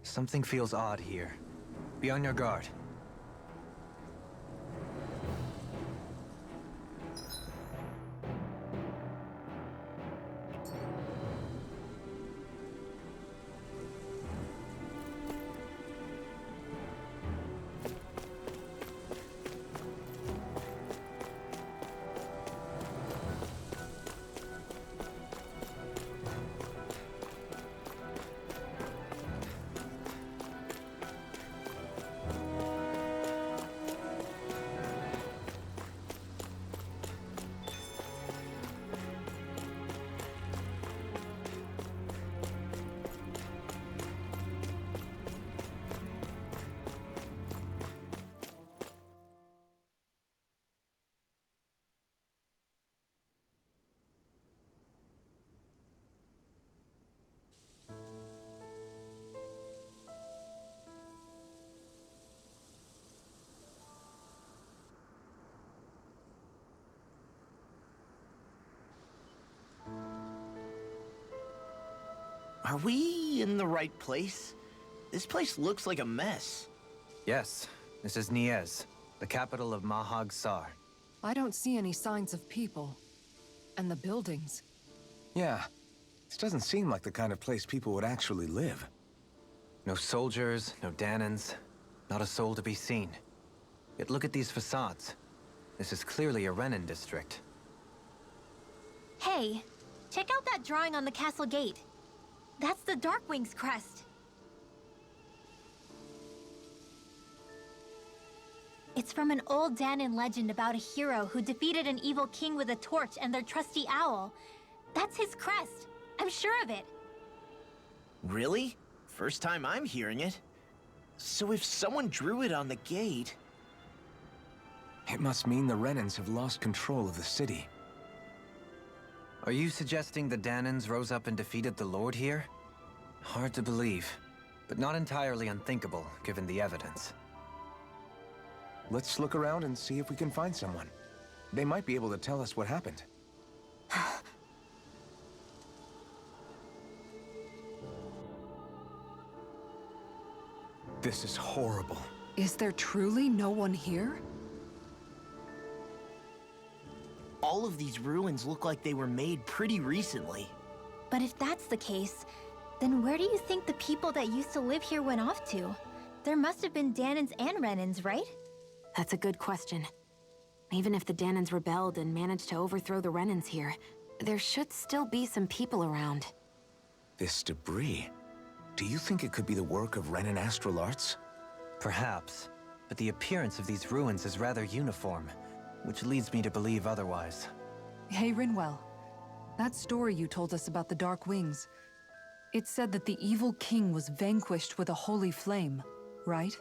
Something feels odd here. Be on your guard. Are we in the right place? This place looks like a mess. Yes, this is Niez, the capital of Mahag Sar. I don't see any signs of people. And the buildings. Yeah, this doesn't seem like the kind of place people would actually live. No soldiers, no Danans, not a soul to be seen. Yet look at these facades. This is clearly a Renan district. Hey, check out that drawing on the castle gate. That's the Darkwing's crest. It's from an old Danan legend about a hero who defeated an evil king with a torch and their trusty owl. That's his crest. I'm sure of it. Really? First time I'm hearing it. So if someone drew it on the gate... It must mean the Renans have lost control of the city. Are you suggesting the Danans rose up and defeated the Lord here? Hard to believe, but not entirely unthinkable, given the evidence. Let's look around and see if we can find someone. They might be able to tell us what happened. This is horrible. Is there truly no one here? All of these ruins look like they were made pretty recently. But if that's the case, then where do you think the people that used to live here went off to? There must have been Danans and Renans, right? That's a good question. Even if the Danans rebelled and managed to overthrow the Renans here, there should still be some people around. This debris. Do you think it could be the work of Renan astral arts? Perhaps, but the appearance of these ruins is rather uniform, which leads me to believe otherwise. Hey, Rinwell. That story you told us about the Dark Wings. It said that the evil king was vanquished with a holy flame, right?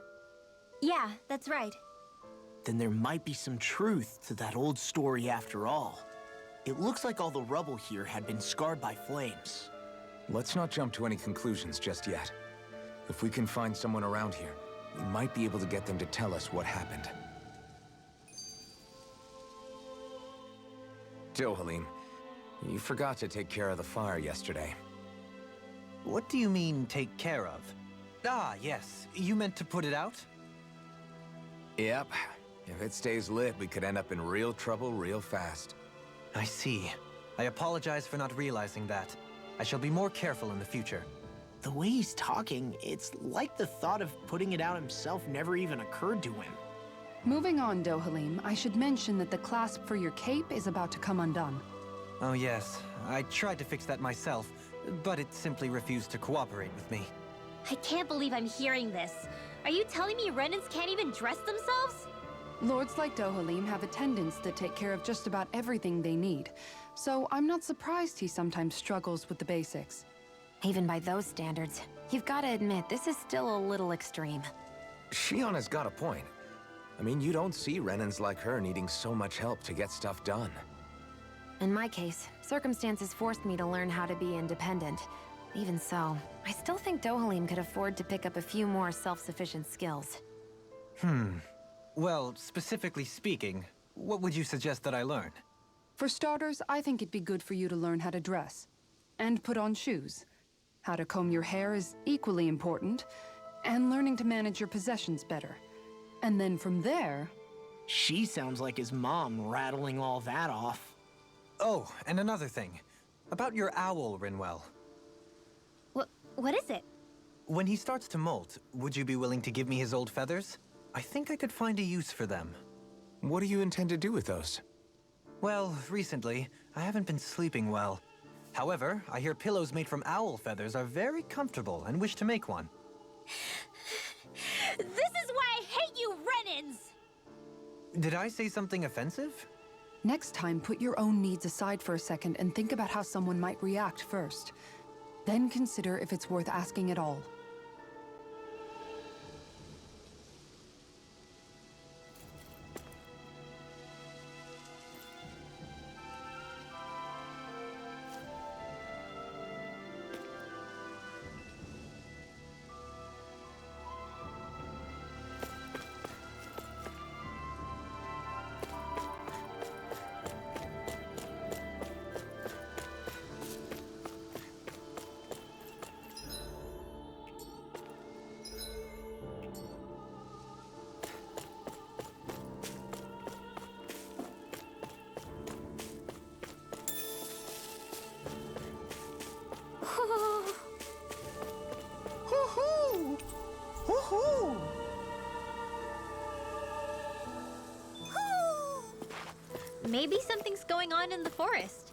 Yeah, that's right. Then there might be some truth to that old story after all. It looks like all the rubble here had been scarred by flames. Let's not jump to any conclusions just yet. If we can find someone around here, we might be able to get them to tell us what happened. Dohalim, you forgot to take care of the fire yesterday. What do you mean, take care of? Ah, yes. You meant to put it out? Yep. If it stays lit, we could end up in real trouble real fast. I see. I apologize for not realizing that. I shall be more careful in the future. The way he's talking, it's like the thought of putting it out himself never even occurred to him. Moving on, Dohalim, I should mention that the clasp for your cape is about to come undone. Oh yes, I tried to fix that myself, but it simply refused to cooperate with me. I can't believe I'm hearing this. Are you telling me Renans can't even dress themselves? Lords like Dohalim have attendants that take care of just about everything they need, so I'm not surprised he sometimes struggles with the basics. Even by those standards, you've got to admit this is still a little extreme. Shion has got a point. I mean, you don't see Renans like her needing so much help to get stuff done. In my case, circumstances forced me to learn how to be independent. Even so, I still think Dohalim could afford to pick up a few more self-sufficient skills. Well, specifically speaking, what would you suggest that I learn? For starters, I think it'd be good for you to learn how to dress. And put on shoes. How to comb your hair is equally important. and learning to manage your possessions better. And then from there... She sounds like his mom rattling all that off. Oh, and another thing. About your owl, Rinwell. What is it? When he starts to molt, would you be willing to give me his old feathers? I think I could find a use for them. What do you intend to do with those? Well, recently, I haven't been sleeping well. However, I hear pillows made from owl feathers are very comfortable and wish to make one. This is why I hate you, Renans! Did I say something offensive? Next time, put your own needs aside for a second and think about how someone might react first. Then consider if it's worth asking at all. Woohoo! Woohoo! Maybe something's going on in the forest.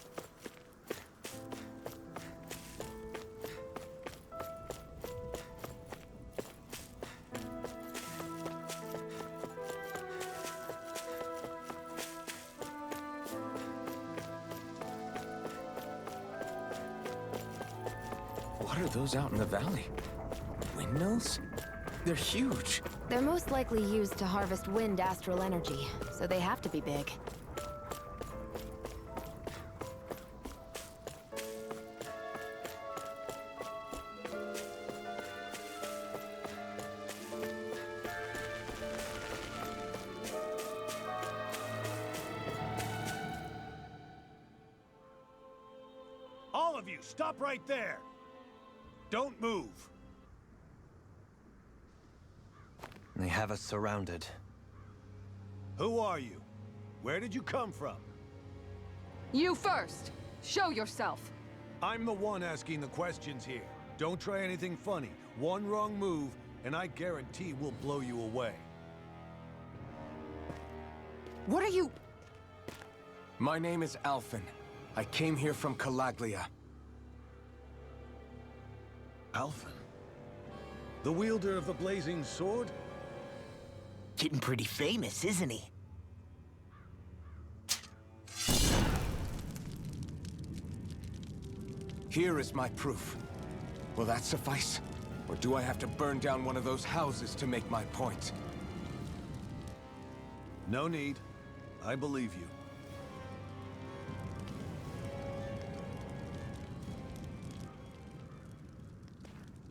What are those out in the valley? Windmills? They're huge. They're most likely used to harvest wind astral energy, so they have to be big. All of you, stop right there! Don't move! They have us surrounded. Who are you? Where did you come from? You first! Show yourself! I'm the one asking the questions here. Don't try anything funny. One wrong move, and I guarantee we'll blow you away. What are you... My name is Alphen. I came here from Calaglia. Alphen? The wielder of the blazing sword? Getting pretty famous, isn't he? Here is my proof. Will that suffice? Or do I have to burn down one of those houses to make my point? No need. I believe you.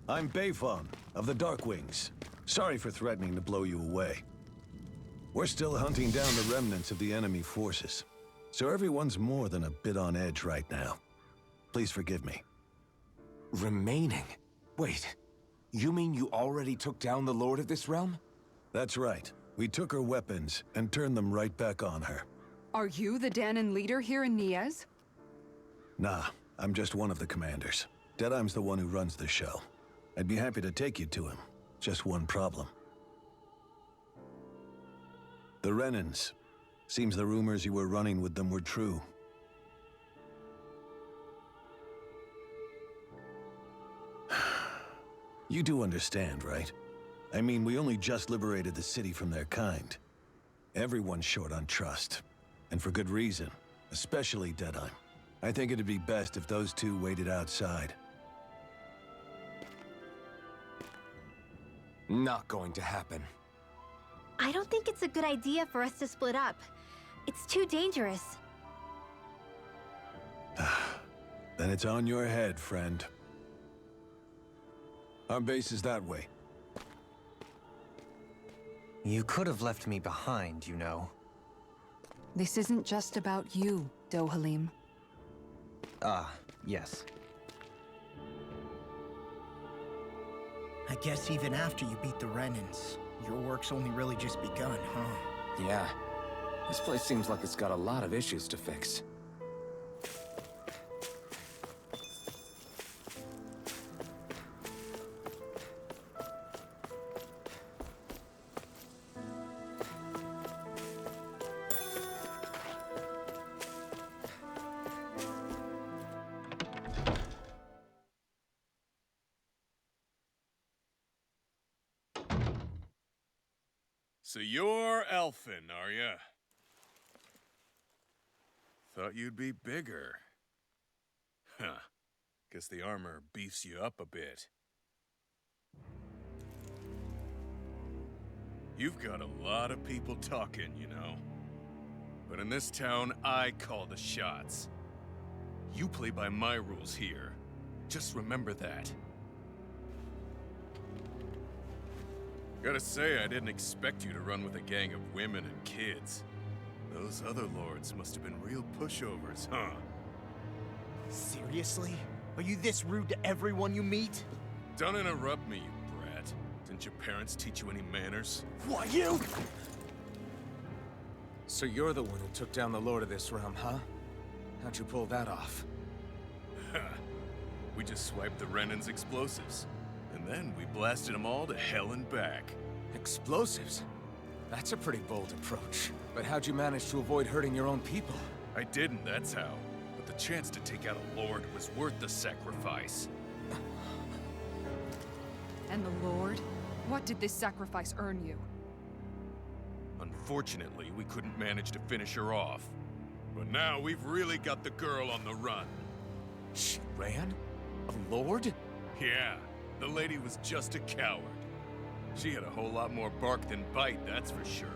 I'm Bayfon, of the Darkwings. Sorry for threatening to blow you away. We're still hunting down the remnants of the enemy forces, so everyone's more than a bit on edge right now. Please forgive me. Remaining? Wait, you mean you already took down the Lord of this realm? That's right. We took her weapons and turned them right back on her. Are you the Danon leader here in Niez? Nah, I'm just one of the commanders. Deadeye's the one who runs the show. I'd be happy to take you to him. Just one problem. The Renans. Seems the rumors you were running with them were true. You do understand, right? I mean, we only just liberated the city from their kind. Everyone's short on trust. And for good reason. Especially Deadeye. I think it'd be best if those two waited outside. Not going to happen. I don't think it's a good idea for us to split up. It's too dangerous. Then it's on your head, friend. Our base is that way. You could have left me behind, you know. This isn't just about you, Dohalim. Ah, yes. I guess even after you beat the Renans, your work's only really just begun, huh? Yeah. This place seems like it's got a lot of issues to fix. So you're elfin, are ya? Thought you'd be bigger. Huh. Guess the armor beefs you up a bit. You've got a lot of people talking, you know. But in this town, I call the shots. You play by my rules here. Just remember that. Gotta say, I didn't expect you to run with a gang of women and kids. Those other lords must have been real pushovers, huh? Seriously? Are you this rude to everyone you meet? Don't interrupt me, you brat. Didn't your parents teach you any manners? What, you? So you're the one who took down the Lord of this realm, huh? How'd you pull that off? We just swiped the Renan's explosives. And then we blasted them all to hell and back. Explosives? That's a pretty bold approach. But how'd you manage to avoid hurting your own people? I didn't, that's how. But the chance to take out a lord was worth the sacrifice. And the Lord? What did this sacrifice earn you? Unfortunately, we couldn't manage to finish her off. But now we've really got the girl on the run. She ran? A lord? Yeah, the lady was just a coward. She had a whole lot more bark than bite, that's for sure.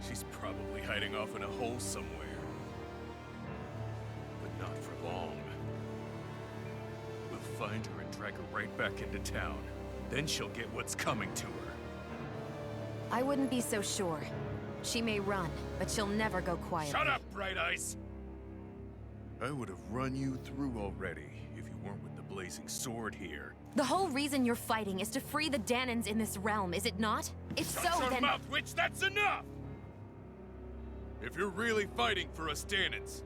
She's probably hiding off in a hole somewhere. But not for long. We'll find her and drag her right back into town. Then she'll get what's coming to her. I wouldn't be so sure. She may run, but she'll never go quiet. Shut up, Bright Eyes! I would have run you through already if you weren't with the blazing sword here. The whole reason you're fighting is to free the Danans in this realm, is it not? If so, Shut your then— mouth, witch! That's enough! If you're really fighting for us Danans,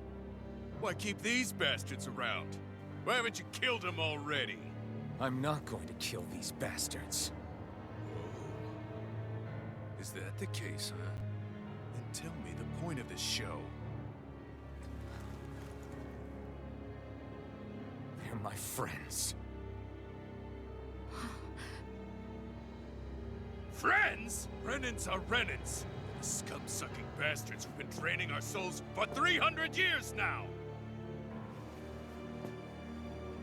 why keep these bastards around? Why haven't you killed them already? I'm not going to kill these bastards. Whoa. Is that the case, huh? Then tell me the point of this show. They're my friends. Friends? Renans are Renans. The scum-sucking bastards who've been draining our souls for 300 years now!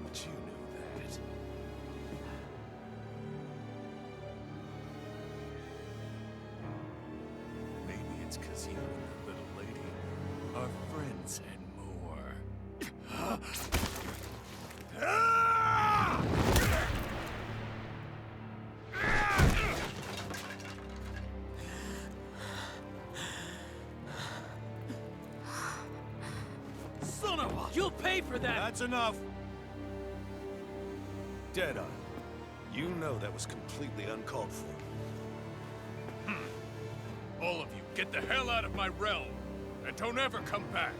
But you knew that. Maybe it's because you and the little lady are friends and more. Son of a... You'll pay for that! That's enough! Deadeye, you know that was completely uncalled for. All of you, get the hell out of my realm! And don't ever come back!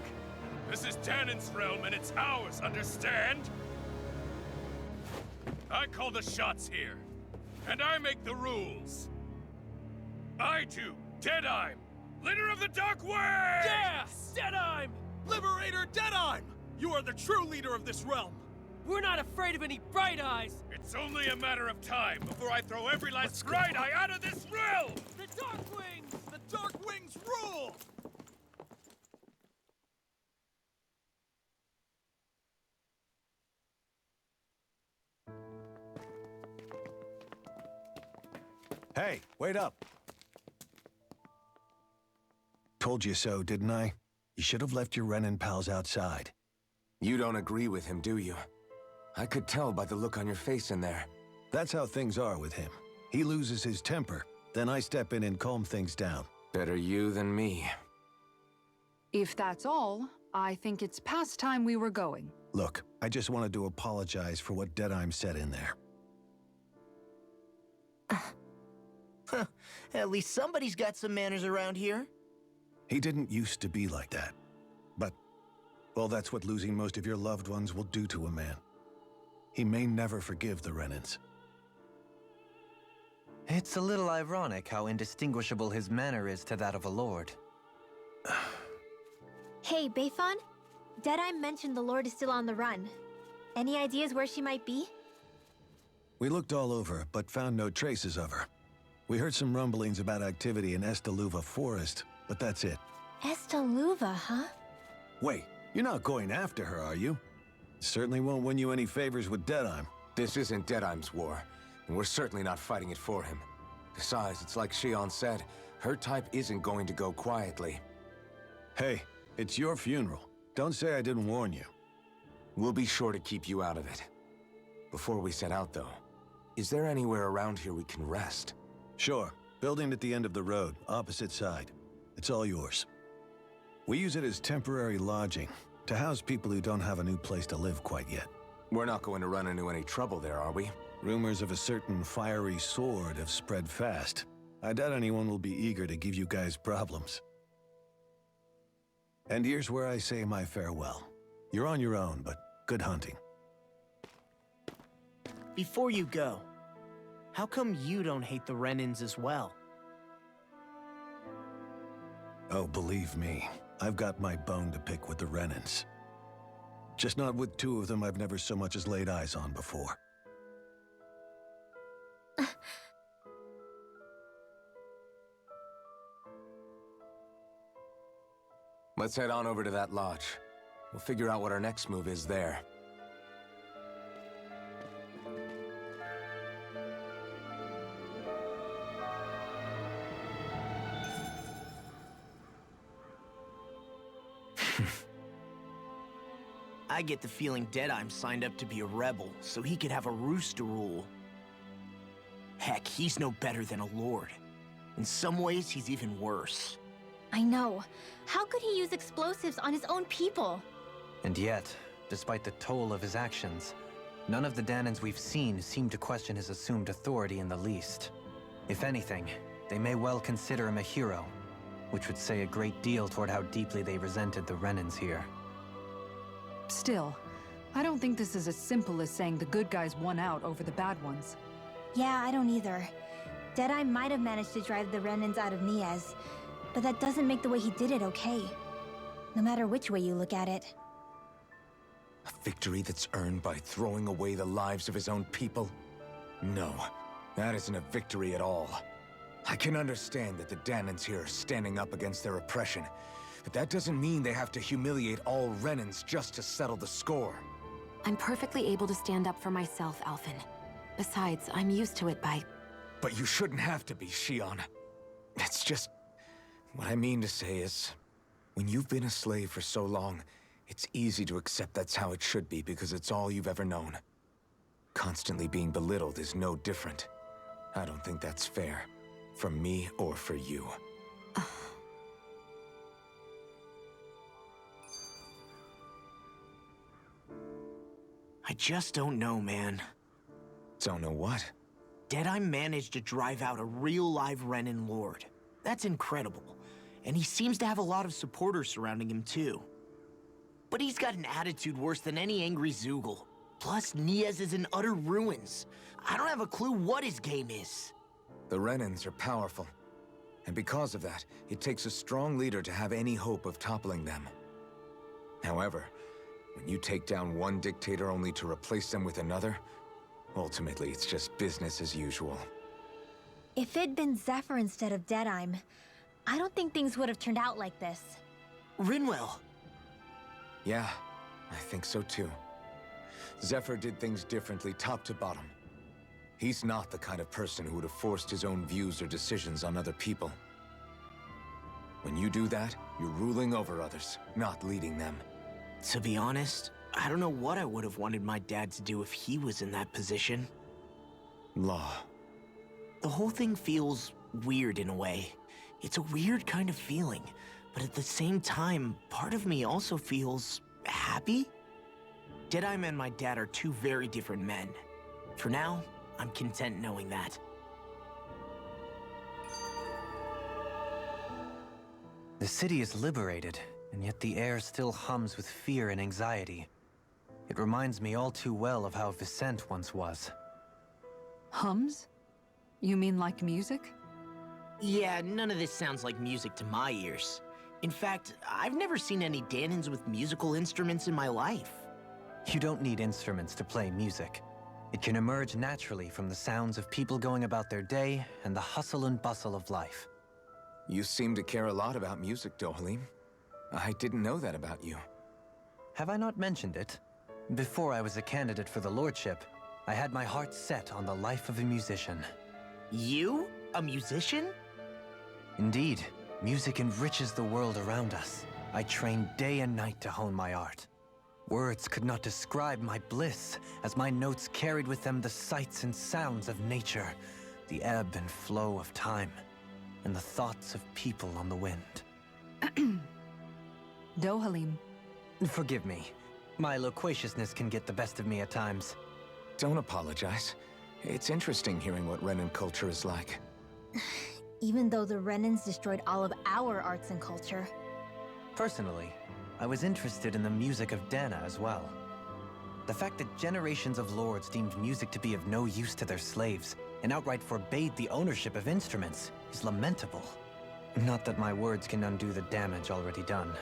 This is Danan's realm and it's ours, understand? I call the shots here. And I make the rules. I do, Deadeye, leader of the Dark Wings! Yeah! Deadeye! Liberator Deadeye! You are the true leader of this realm! We're not afraid of any Bright Eyes! It's only a matter of time before I throw every last Bright Eye out of this realm! The Dark Wings! The Dark Wings rule! Hey, wait up! Told you so, didn't I? You should have left your Renan pals outside. You don't agree with him, do you? I could tell by the look on your face in there. That's how things are with him. He loses his temper, then I step in and calm things down. Better you than me. If that's all, I think it's past time we were going. Look, I just wanted to apologize for what Deadeye said in there. At least somebody's got some manners around here. He didn't used to be like that. But, well, that's what losing most of your loved ones will do to a man. He may never forgive the Renans. It's a little ironic how indistinguishable his manner is to that of a lord. Hey, Beifan? Deadeye mentioned the Lord is still on the run. Any ideas where she might be? We looked all over, but found no traces of her. We heard some rumblings about activity in Estaluva Forest, but that's it. Estaluva, huh? Wait, you're not going after her, are you? Certainly won't win you any favors with Deadeye. This isn't Deadeye's war, and we're certainly not fighting it for him. Besides, it's like Shion said, her type isn't going to go quietly. Hey, it's your funeral. Don't say I didn't warn you. We'll be sure to keep you out of it. Before we set out, though, is there anywhere around here we can rest? Sure. Building at the end of the road, opposite side. It's all yours. We use it as temporary lodging, to house people who don't have a new place to live quite yet. We're not going to run into any trouble there, are we? Rumors of a certain fiery sword have spread fast. I doubt anyone will be eager to give you guys problems. And here's where I say my farewell. You're on your own, but good hunting. Before you go, how come you don't hate the Renans as well? Oh, believe me, I've got my bone to pick with the Renans. Just not with two of them I've never so much as laid eyes on before. Let's head on over to that lodge. We'll figure out what our next move is there. I get the feeling Deadeye's signed up to be a rebel, so he could have a roost to rule. Heck, he's no better than a lord. In some ways, he's even worse. I know. How could he use explosives on his own people? And yet, despite the toll of his actions, none of the Danans we've seen seem to question his assumed authority in the least. If anything, they may well consider him a hero, which would say a great deal toward how deeply they resented the Renans here. Still, I don't think this is as simple as saying the good guys won out over the bad ones. Yeah, I don't either. Deadeye might have managed to drive the Renans out of Niez, but that doesn't make the way he did it okay. No matter which way you look at it. A victory that's earned by throwing away the lives of his own people? No, that isn't a victory at all. I can understand that the Danans here are standing up against their oppression, but that doesn't mean they have to humiliate all Renans just to settle the score. I'm perfectly able to stand up for myself, Alphen. Besides, I'm used to it by... But you shouldn't have to be, Shion. It's just... What I mean to say is, when you've been a slave for so long, it's easy to accept that's how it should be because it's all you've ever known. Constantly being belittled is no different. I don't think that's fair. For me or for you. I just don't know, man. Don't know what? Deadeye managed to drive out a real live Renan lord. That's incredible. And he seems to have a lot of supporters surrounding him, too. But he's got an attitude worse than any angry Zoogle. Plus, Niez is in utter ruins. I don't have a clue what his game is. The Renans are powerful. And because of that, it takes a strong leader to have any hope of toppling them. However, when you take down one dictator only to replace them with another, ultimately it's just business as usual. If it'd been Zephyr instead of Deadeye, I don't think things would have turned out like this. Rinwell. Yeah, I think so too. Zephyr did things differently top to bottom. He's not the kind of person who would have forced his own views or decisions on other people. When you do that, you're ruling over others, not leading them. To be honest, I don't know what I would have wanted my dad to do if he was in that position. Law. The whole thing feels weird in a way. It's a weird kind of feeling, but at the same time, part of me also feels happy? Deadeye and my dad are two very different men. For now, I'm content knowing that. The city is liberated, and yet the air still hums with fear and anxiety. It reminds me all too well of how Vicente once was. Hums? You mean like music? Yeah, none of this sounds like music to my ears. In fact, I've never seen any Danans with musical instruments in my life. You don't need instruments to play music. It can emerge naturally from the sounds of people going about their day and the hustle and bustle of life. You seem to care a lot about music, Dohalim. I didn't know that about you. Have I not mentioned it? Before I was a candidate for the lordship, I had my heart set on the life of a musician. You? A musician? Indeed, music enriches the world around us. I trained day and night to hone my art. Words could not describe my bliss, as my notes carried with them the sights and sounds of nature, the ebb and flow of time, and the thoughts of people on the wind. Dohalim. Forgive me. My loquaciousness can get the best of me at times. Don't apologize. It's interesting hearing what Renan culture is like. Even though the Renans destroyed all of our arts and culture. Personally, I was interested in the music of Dana as well. The fact that generations of lords deemed music to be of no use to their slaves and outright forbade the ownership of instruments is lamentable. Not that my words can undo the damage already done.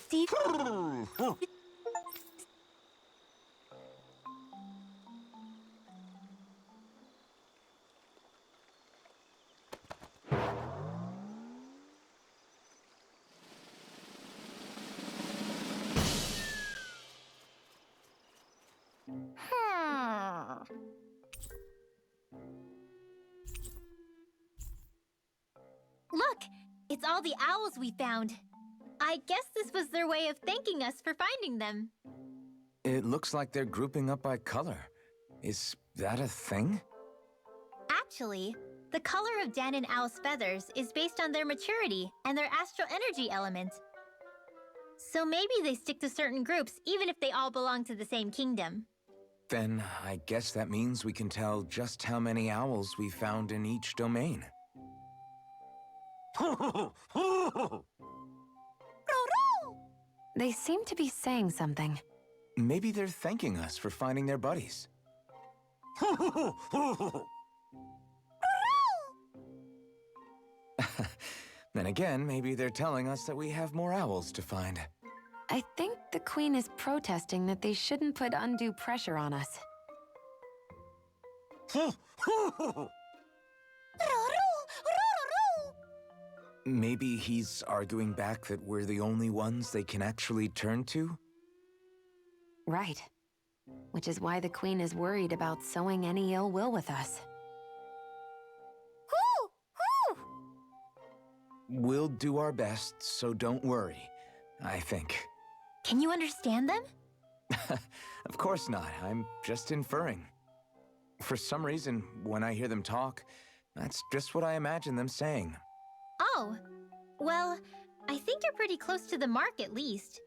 Steve? Look! It's all the owls we found. I guess this was their way of thanking us for finding them. It looks like they're grouping up by color. Is that a thing? Actually, the color of Dan and Owl's feathers is based on their maturity and their astral energy element. So maybe they stick to certain groups even if they all belong to the same kingdom. Then I guess that means we can tell just how many owls we found in each domain. They seem to be saying something. Maybe they're thanking us for finding their buddies. Then again, maybe they're telling us that we have more owls to find. I think the Queen is protesting that they shouldn't put undue pressure on us. Maybe he's arguing back that we're the only ones they can actually turn to? Right. Which is why the Queen is worried about sowing any ill will with us. We'll do our best, so don't worry, I think. Can you understand them? Of course not. I'm just inferring. For some reason, when I hear them talk, that's just what I imagine them saying. Oh, well, I think you're pretty close to the mark at least.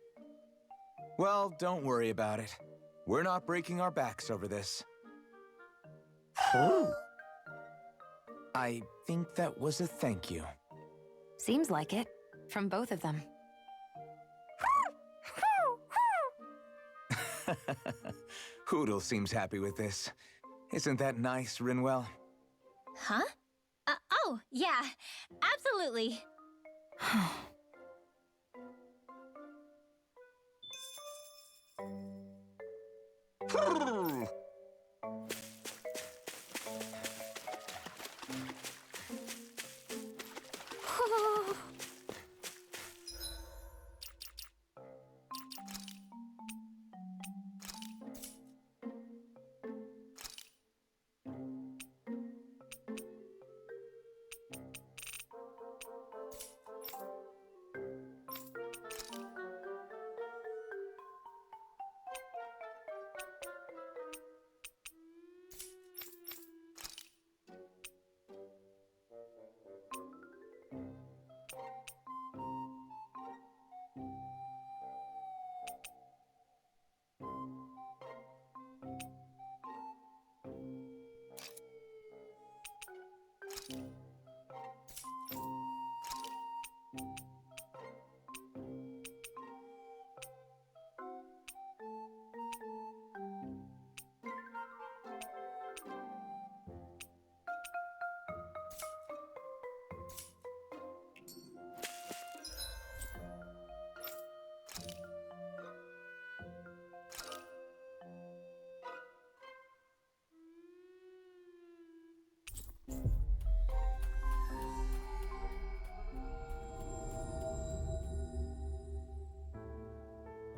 Well, don't worry about it. We're not breaking our backs over this. I think that was a thank you. Seems like it. From both of them. Hoodle seems happy with this. Isn't that nice, Rinwell? Huh? Oh, yeah, absolutely.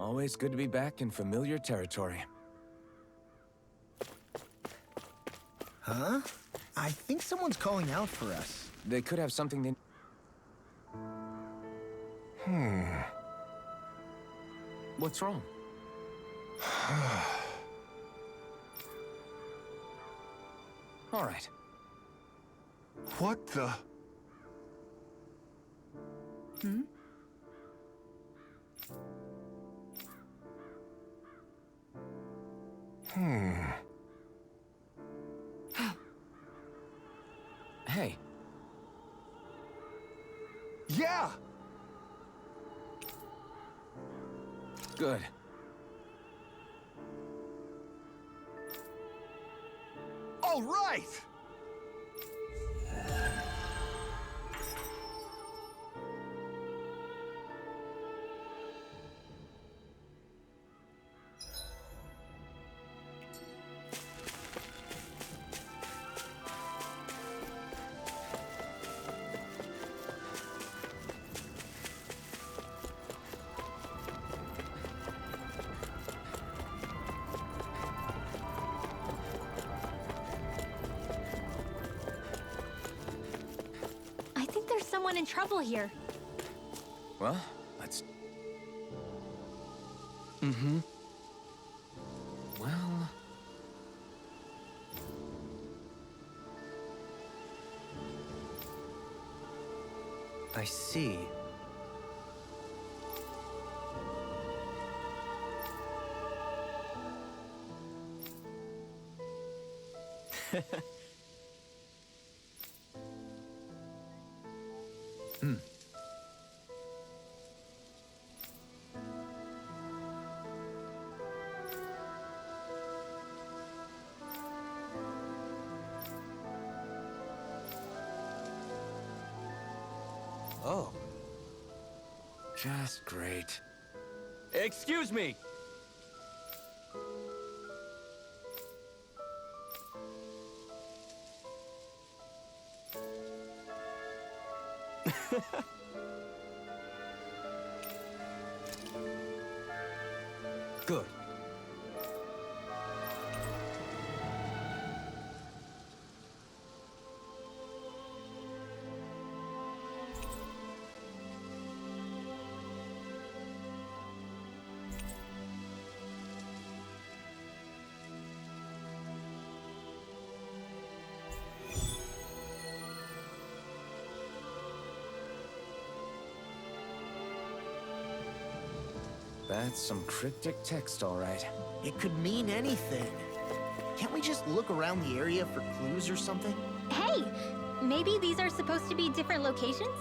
Always good to be back in familiar territory. Huh? I think someone's calling out for us. They could have something they... What's wrong? All right. What the? Hmm? Hey. Yeah! Good. All right! I think there's someone in trouble here. Well, let's... Well... I see. Oh. Just great. Excuse me! Good. That's some cryptic text, all right. It could mean anything. Can't we just look around the area for clues or something? Hey! Maybe these are supposed to be different locations?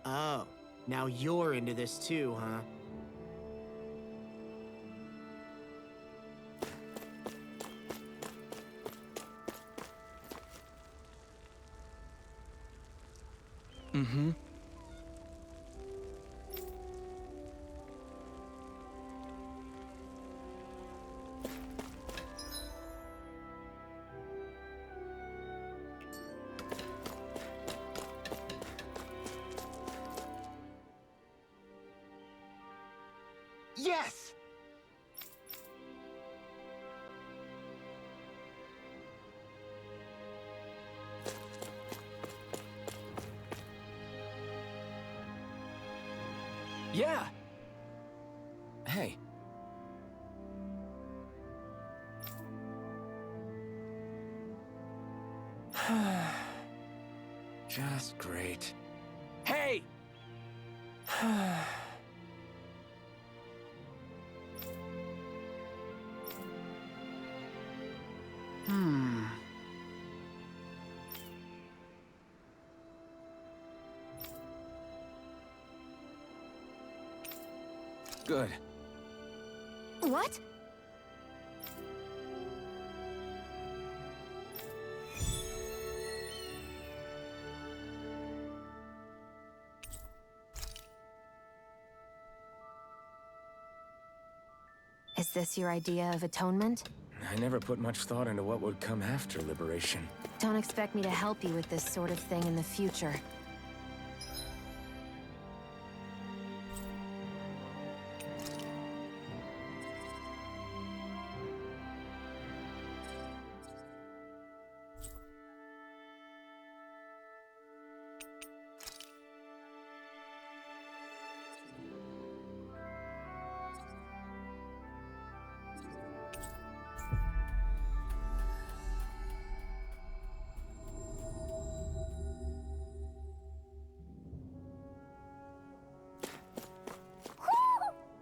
Oh, now you're into this too, huh? Yes! Yeah! Hey. Just great. Hey! Good. What? Is this your idea of atonement? I never put much thought into what would come after liberation. Don't expect me to help you with this sort of thing in the future.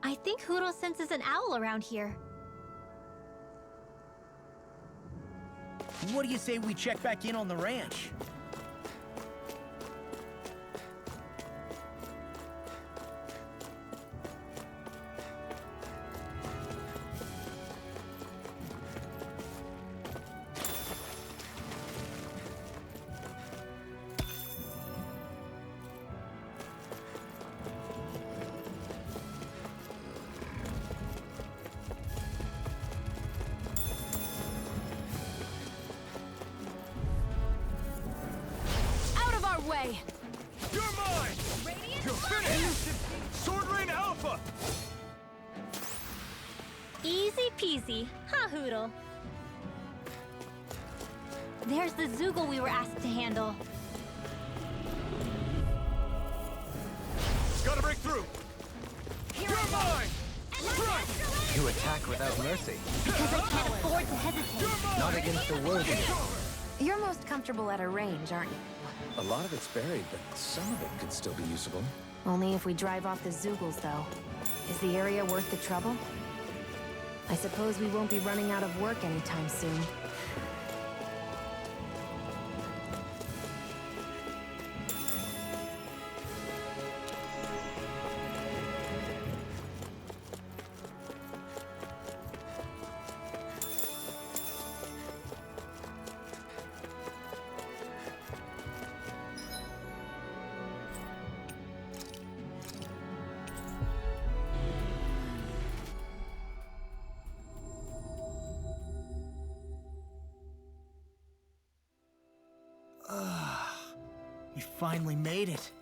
I think Hoodle senses an owl around here. What do you say we check back in on the ranch? Way. You're mine! You're finished! Sword Rain Alpha! Easy peasy, huh, Hoodle? There's the Zoogle we were asked to handle. Gotta break through! You're mine! You attack without mercy. Because I can't afford to hesitate. Not against the worthy. You're most comfortable at a range, aren't you? A lot of it's buried, but some of it could still be usable. Only if we drive off the Zoogles, though. Is the area worth the trouble? I suppose we won't be running out of work anytime soon. We finally made it.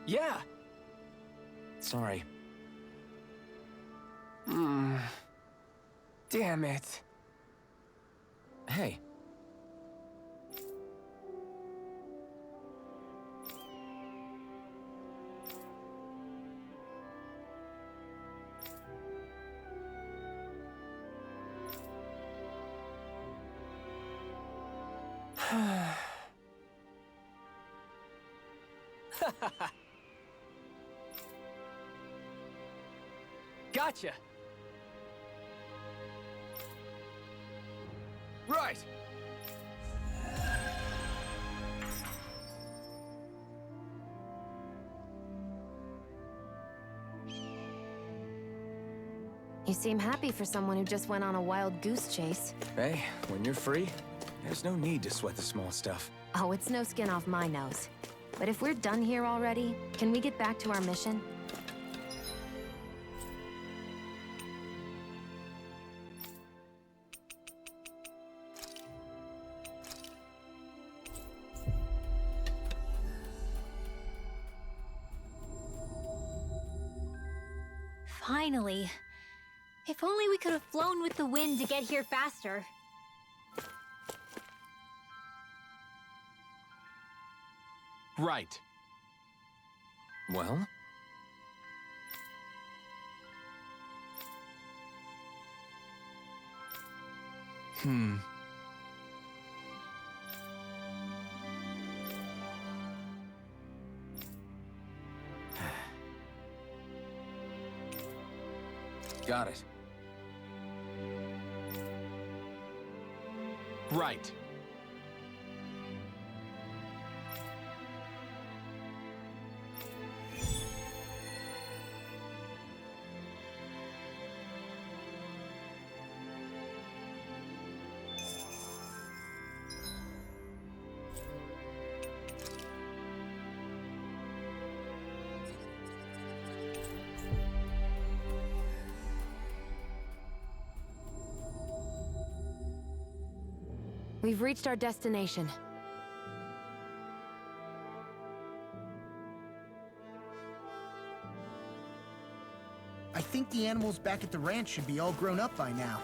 Yeah! Sorry. Damn it. Hey. Gotcha! Right! You seem happy for someone who just went on a wild goose chase. Hey, when you're free, there's no need to sweat the small stuff. Oh, it's no skin off my nose. But if we're done here already, can we get back to our mission? Finally. If only we could have flown with the wind to get here faster. Right. Well? Got it. Right. We've reached our destination. I think the animals back at the ranch should be all grown up by now.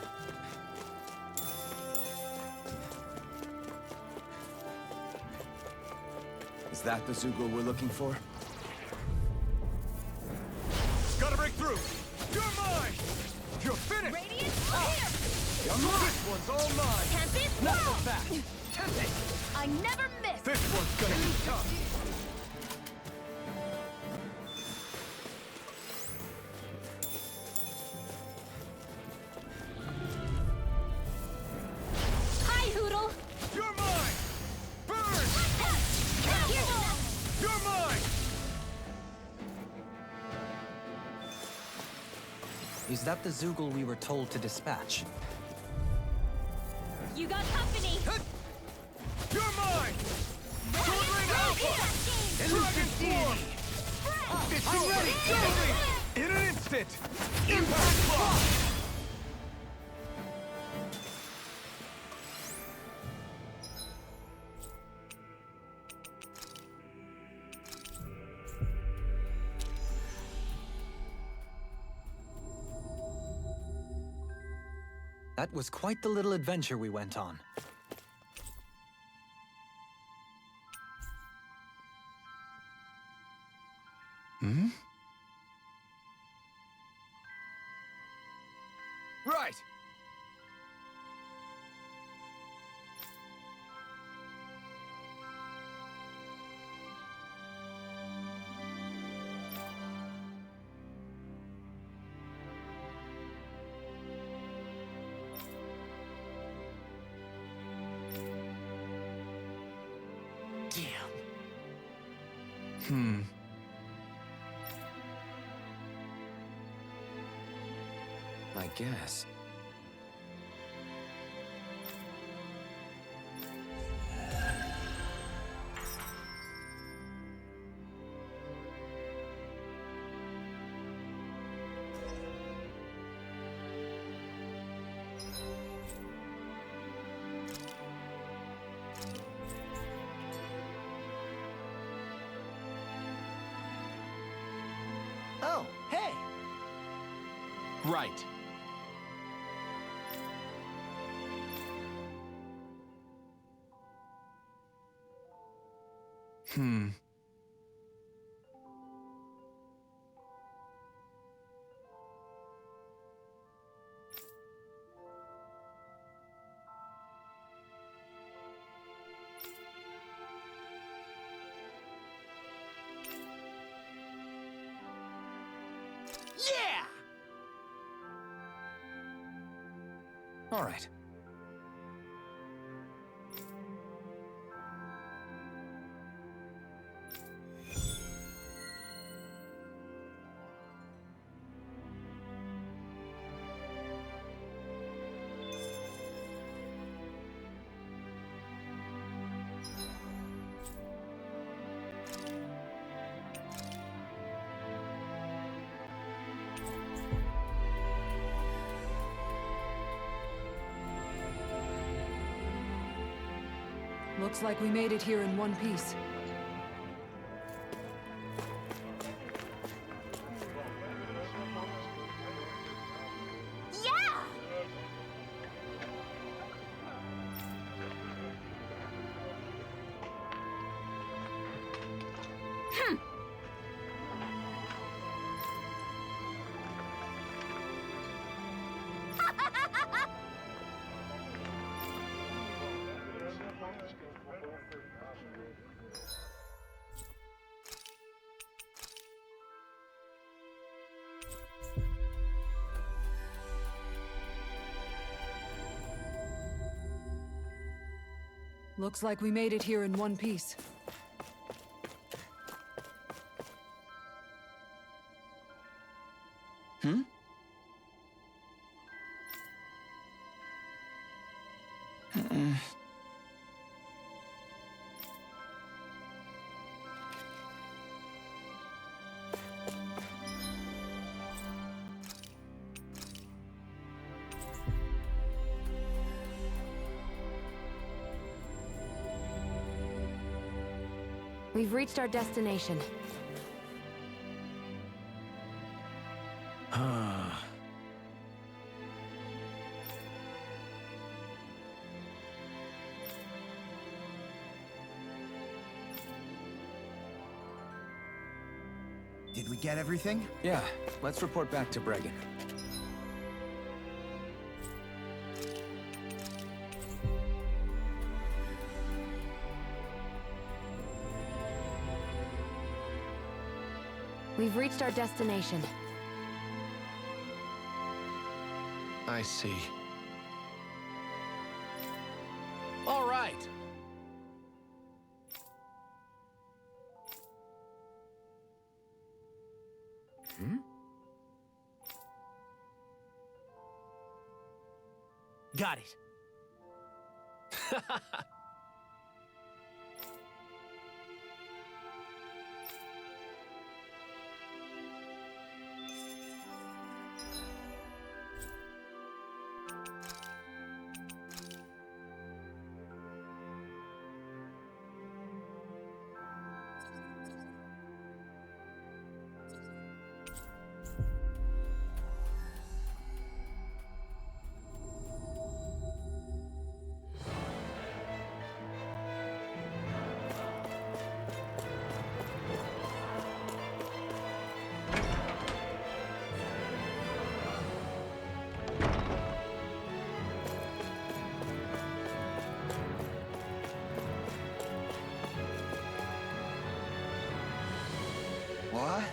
Is that the Zoogle we're looking for? Gotta break through! You're mine! You're finished! Radiant, here! This one's all mine! Tempest, Not so roll! fast! Tempest! I never miss! This one's gonna be tough! Hi, Hoodle! You're mine! Burn! You're mine! Is that the Zoogle we were told to dispatch? You got company! You're mine! Sword Ring Alpha! Dragon Form! It's ready! Go! In an instant! Impact Block! That was quite the little adventure we went on. Right! Damn. I guess. Oh, hey! Right. Yeah! All right. Looks like we made it here in one piece. Yeah! Looks like we made it here in one piece. We've reached our destination. Did we get everything? Yeah, let's report back to Bregan. We've reached our destination. I see. All right. Got it. What?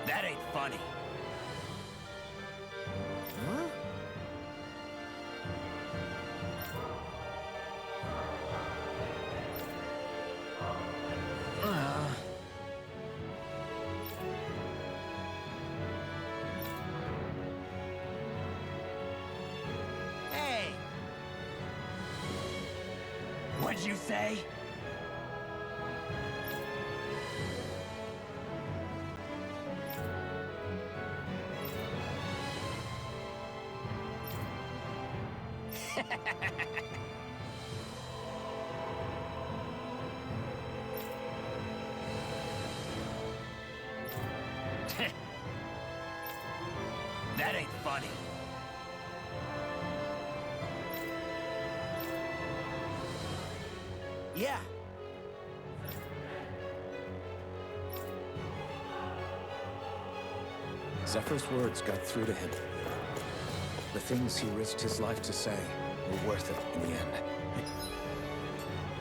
That ain't funny. Hey! What'd you say? That ain't funny. Yeah. Zephyr's words got through to him. The things he risked his life to say were worth it in the end.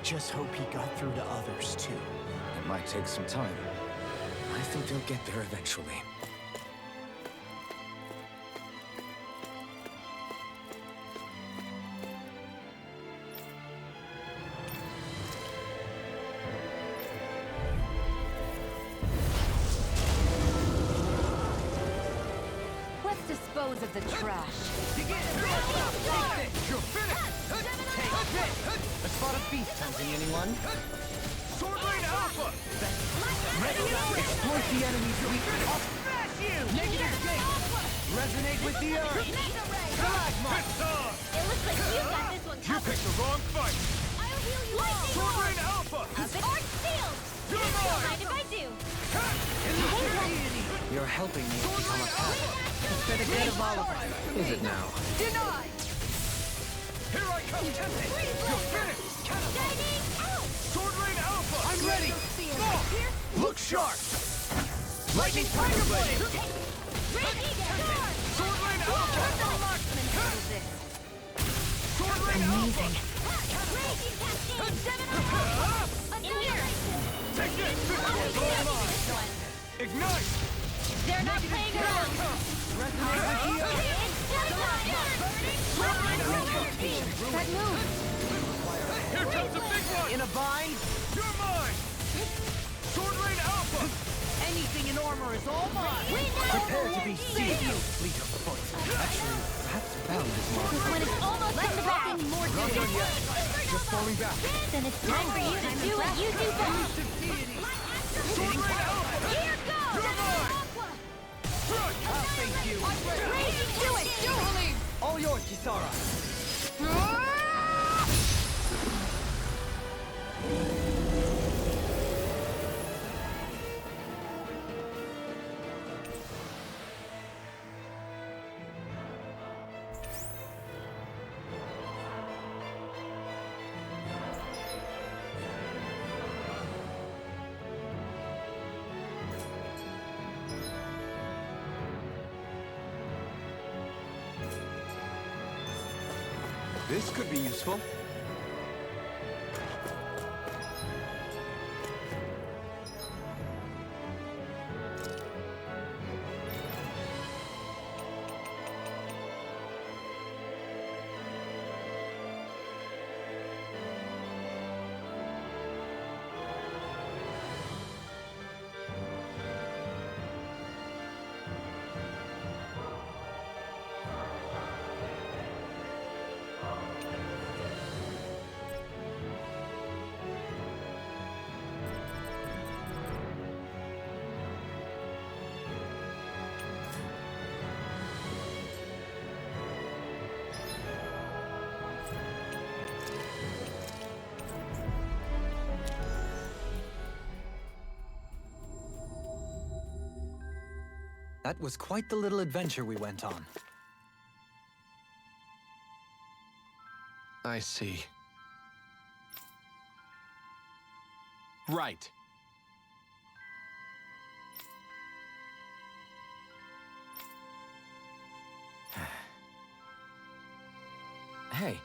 Just hope he got through to others, too. It might take some time. I think they'll get there eventually. Let's dispose of the trash. You're finished! Take this! A spot of beast hunting, anyone? Sword Lane Alpha! Ready? Exploit the enemy's weakness. I'll smash you! Negative gate! Resonate with the earth! Plasma! It looks like you got this one You covered. picked the wrong fight! I'll heal you all. Sword Lane Alpha! Art sealed! You're Don't mine! mind if I do. You're helping me become a paladin. It's for the good of all of us. Is it now? Denied! Here I come! You're finished! Shining out! Sword Lane Alpha! I'm ready! Look sharp! Lightning Tiger Blade! Raging Storm! Sword Lane Alpha! Sword Lane Alpha! Raging Cascade! In here! Take this! This is what's going on! Ignite! They're not playing around! That move! Here comes a big one! In a bind? You're mine! Sword Lane Alpha! Anything in order! armor is all mine! Prepare to be seized, fleet of foot. Actually, perhaps bound is more This one is almost come back. More Not done yet. Just falling back. Then it's time for you to do what you do best. Here goes! I'll face you! Raging to it! Dohalim! All yours, Kisara! This could be useful. That was quite the little adventure we went on. I see. Right. Hey.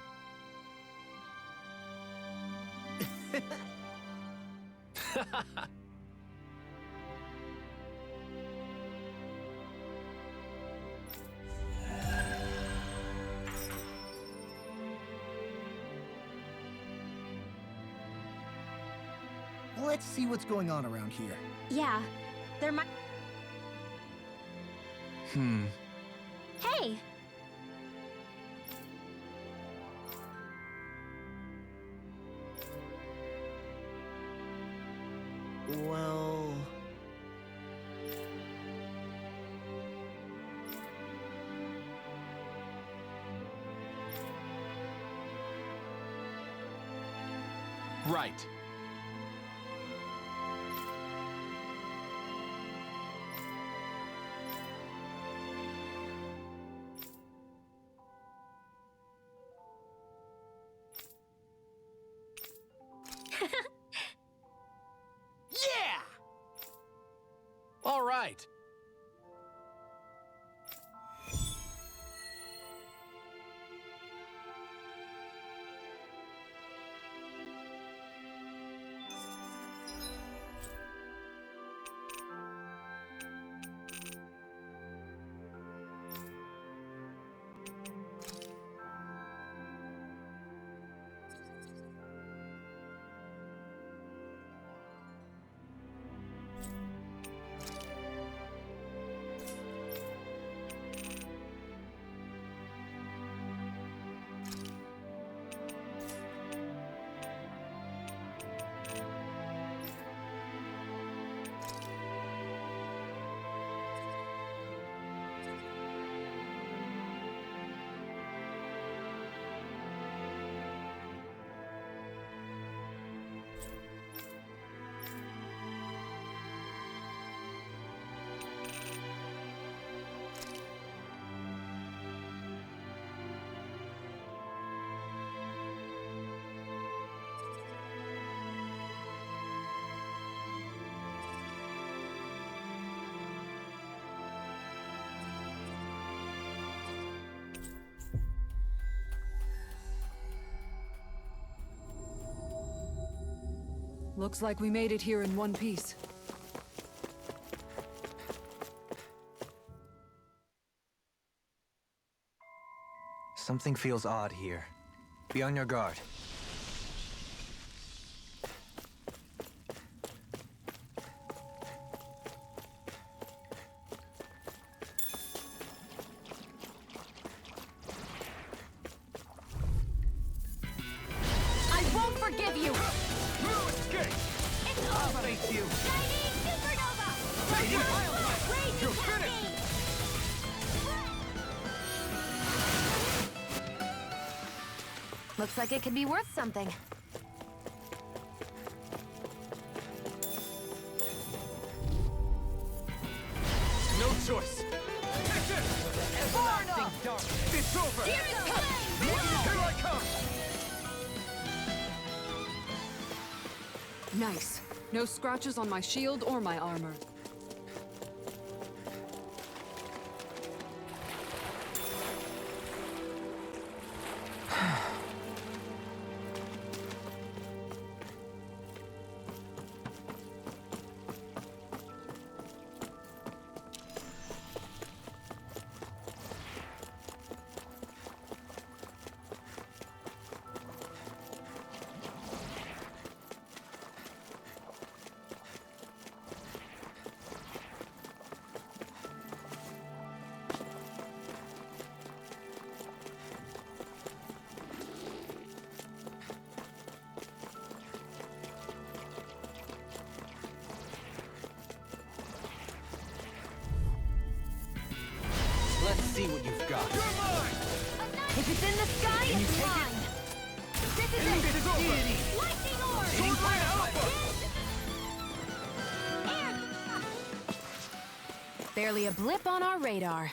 Let's see what's going on around here. Yeah, there might... Hey! Well... Right. Yeah! All right. Looks like we made it here in one piece. Something feels odd here. Be on your guard. face you! Shining supernova! Lady, You're finished! Looks like it could be worth something. No choice. Take this! Everlasting dark! It's over! Here I come! Nice. No scratches on my shield or my armor. Let's see what you've got. If it's in the sky, it's mine! This is it! Lightning orb! Barely a blip on our radar.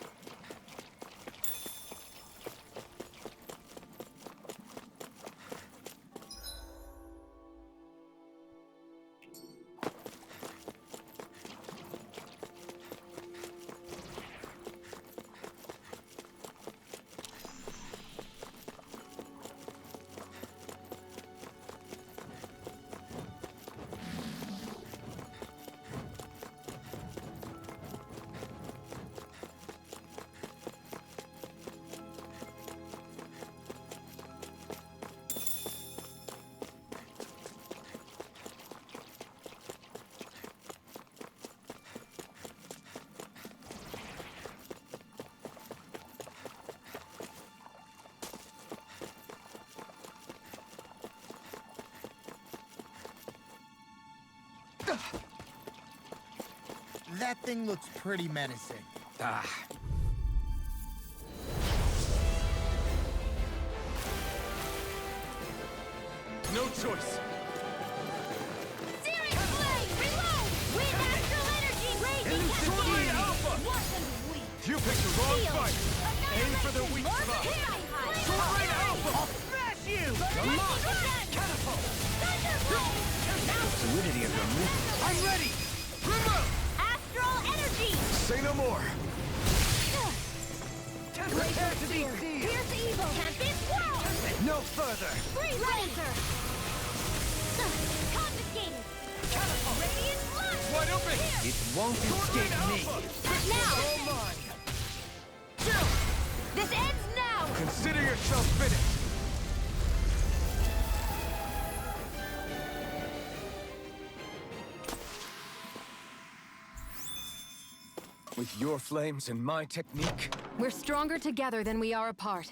That thing looks pretty menacing. No choice. Searing flame! Reload! Wind astral energy! Raging Sword Alpha! Wasn't weak! You picked the wrong Shield! fight. Aim for the weak More spot. high! Sword Alpha! I'll smash you! Come on! Catapult! Thunderbolt! Fluidity of your movement. I'm ready! Astral energy! Say no more. Prepare to be seized! Here's evil! Tempest whirl! No further! Free laser! Confiscated! Catapult! Radiant launch! Wide open. It won't escape me! Now! All mine! This ends now! Consider yourself finished. With your flames and my technique, We're stronger together than we are apart.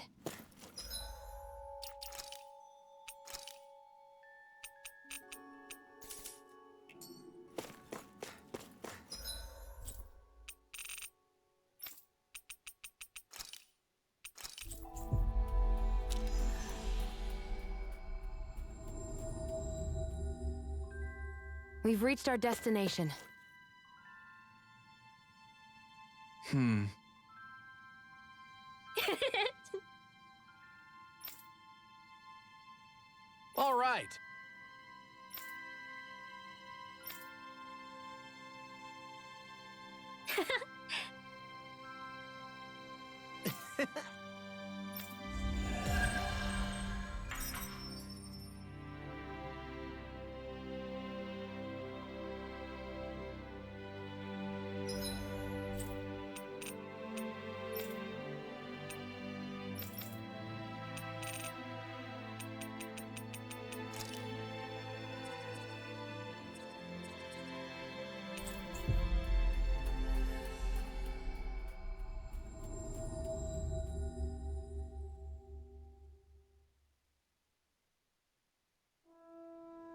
We've reached our destination. All right!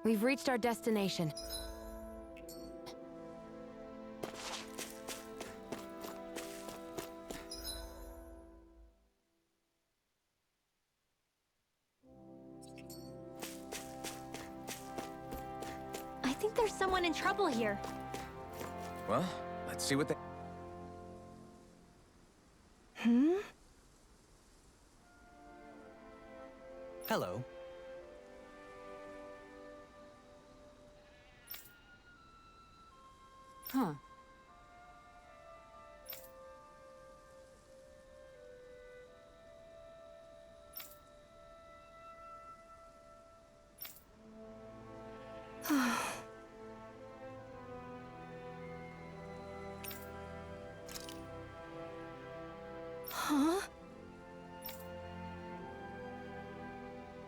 We've reached our destination. there's someone in trouble here. Well, let's see what they... Hello. Huh. Huh?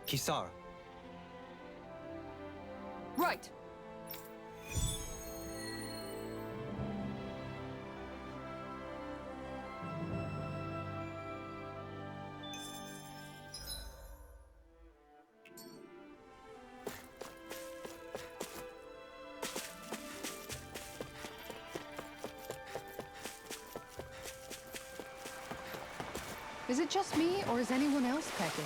Kisara. Right. Is it just me, or is anyone else peckish?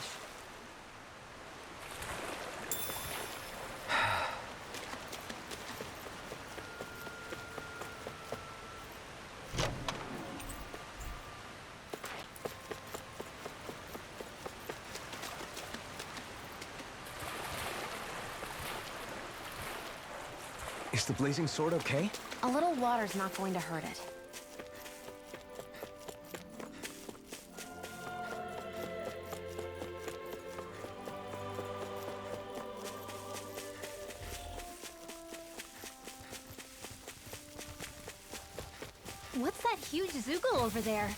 Is the blazing sword okay? A little water's not going to hurt it. What's that huge Zoogle over there?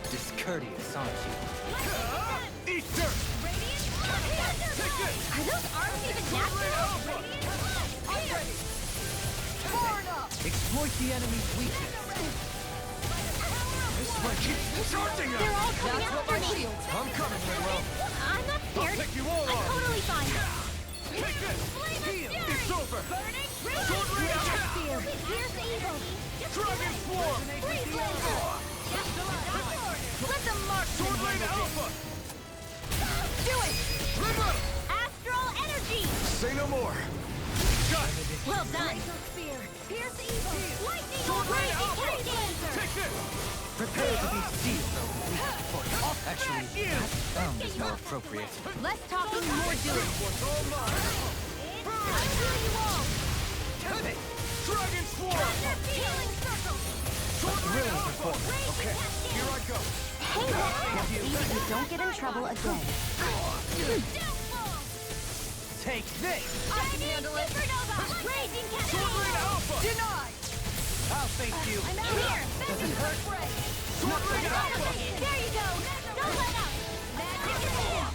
Discourteous, aren't you? Easter! Are those arms even natural? Exploit the enemy's weakness. This one keeps charging They're us! all coming after me. I'm coming, Manuel. I'm not scared. Take you all I'm on! totally fine. Take this! It's over! Sword Ray Spear. Here's evil. Dragon Swarm! Let them mark Sword Rain Alpha! Do it! River! Astral Energy! Say no more! Shut! Well done! Spear. Pierce evil. Lightning Raging Cascade! Take this! Prepare to be sealed, Actually, that sound is more appropriate. Less talking, more doing. I'll heal you all! Dragon Swarm! Healing Circle! Thrilling performance. Okay, here I go. Hey, now see that you don't get in trouble again. Take this! I can handle it! Supernova! Raging Cascade! Sword Rain Alpha! Denied! I'll face you. I'm out here! Doesn't hurt! Sword Rain Alpha! There you go! Don't let up! Magic is in!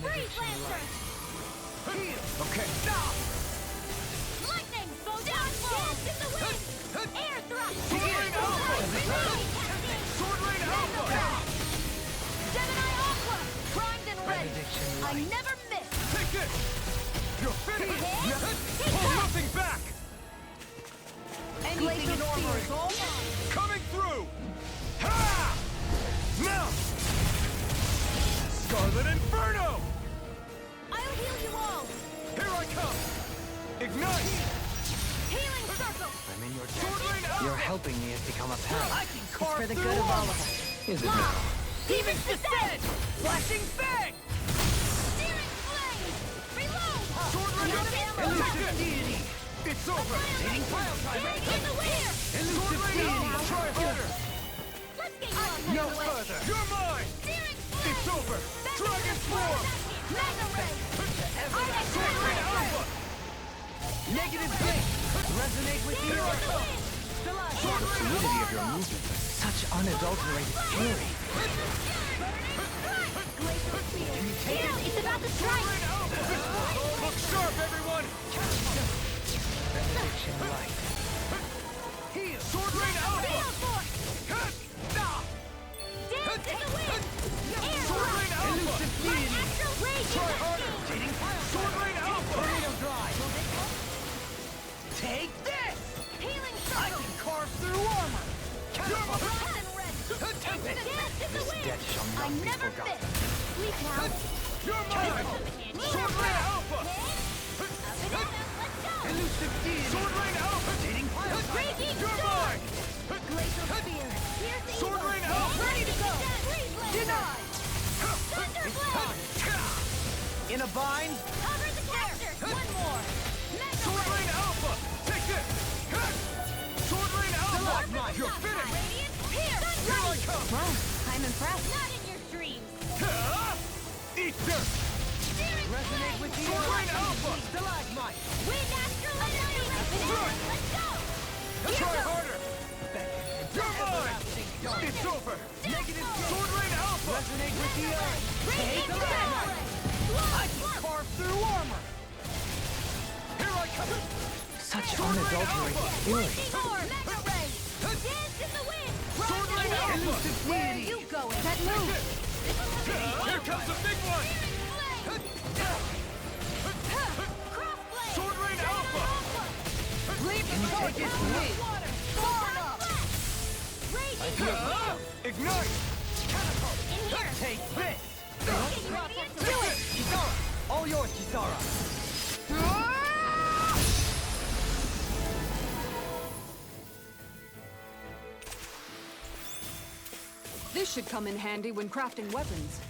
Freeze Lancer! Okay. Lightning! Downfall! Dance in the wind! Air thrust! Sword Rain Alpha! Raging Cascade! Sword Rain Alpha! Gemini Aqua! Primed and ready! I never miss! Take this! You're finished! Take Hold that! nothing back! Anything in armor is all mine. Coming through! Ha! Now! Scarlet Inferno! I'll heal you all! Here I come! Ignite! Healing Circle! I'm in your Sword debt. Rain Alpha! Your helping me has become apparent. I can carve For the through good of all armor. of us. Is it now? Demon's Descent! Flashing Fang! Searing Flame! Reload! Sword Rain Out of ammo! Elusive Deity! It's over! Hitting pile timer! In the wind! Elusive Deity! Try harder! Let's get you all No out of the way! further! You're mine! Searing Flame! It's over! Dragon Swarm! Mega Ray! Sword Rain Alpha! Negative blink! Resonate with you! Here I come! Sword Rain Fluidity Alpha! of your movements is such unadulterated fury. It's about to strike! Look sharp, everyone! Benediction light. Heal! Sword Rain Alpha! Gale Force! Dance in the wind! Air Sword Rain thrust! Alpha! My astral raging Try harder! cascade! Sword Rain Alpha! Tornado Drive! Take this! Healing I Circle! can carve through armor! Primed and ready! Dance in the This wind! debt shall I not be never forgotten. miss! in a bind? Cover the capture! One more! Sword Rain Alpha! Take this! Sword Rain Alpha! You're finished! Radiant, here! Here I come! Wow, I'm impressed. Not in your dreams! Eat dirt! Resonate with the Sword Rain Alpha! Stalagmite! Wind astral energy! Let's go! Try harder! You're mine! It's over! Negative Sword Rain Alpha! Resonate with the earth! Radiant Stalagmite! I can carve through armor! Here I come! Such unadulterated feeling. Mega ray! Dance in the wind! Sword Rain Alpha! Elusive Where are deity! you going? That move! Here comes the big one! Crossblade! Sword Rain Alpha! Leap and take it to me! Far enough! Raging! Ignite! In here! Take this! Radiant! Do it! Kisara! All yours, Kisara! This should come in handy when crafting weapons.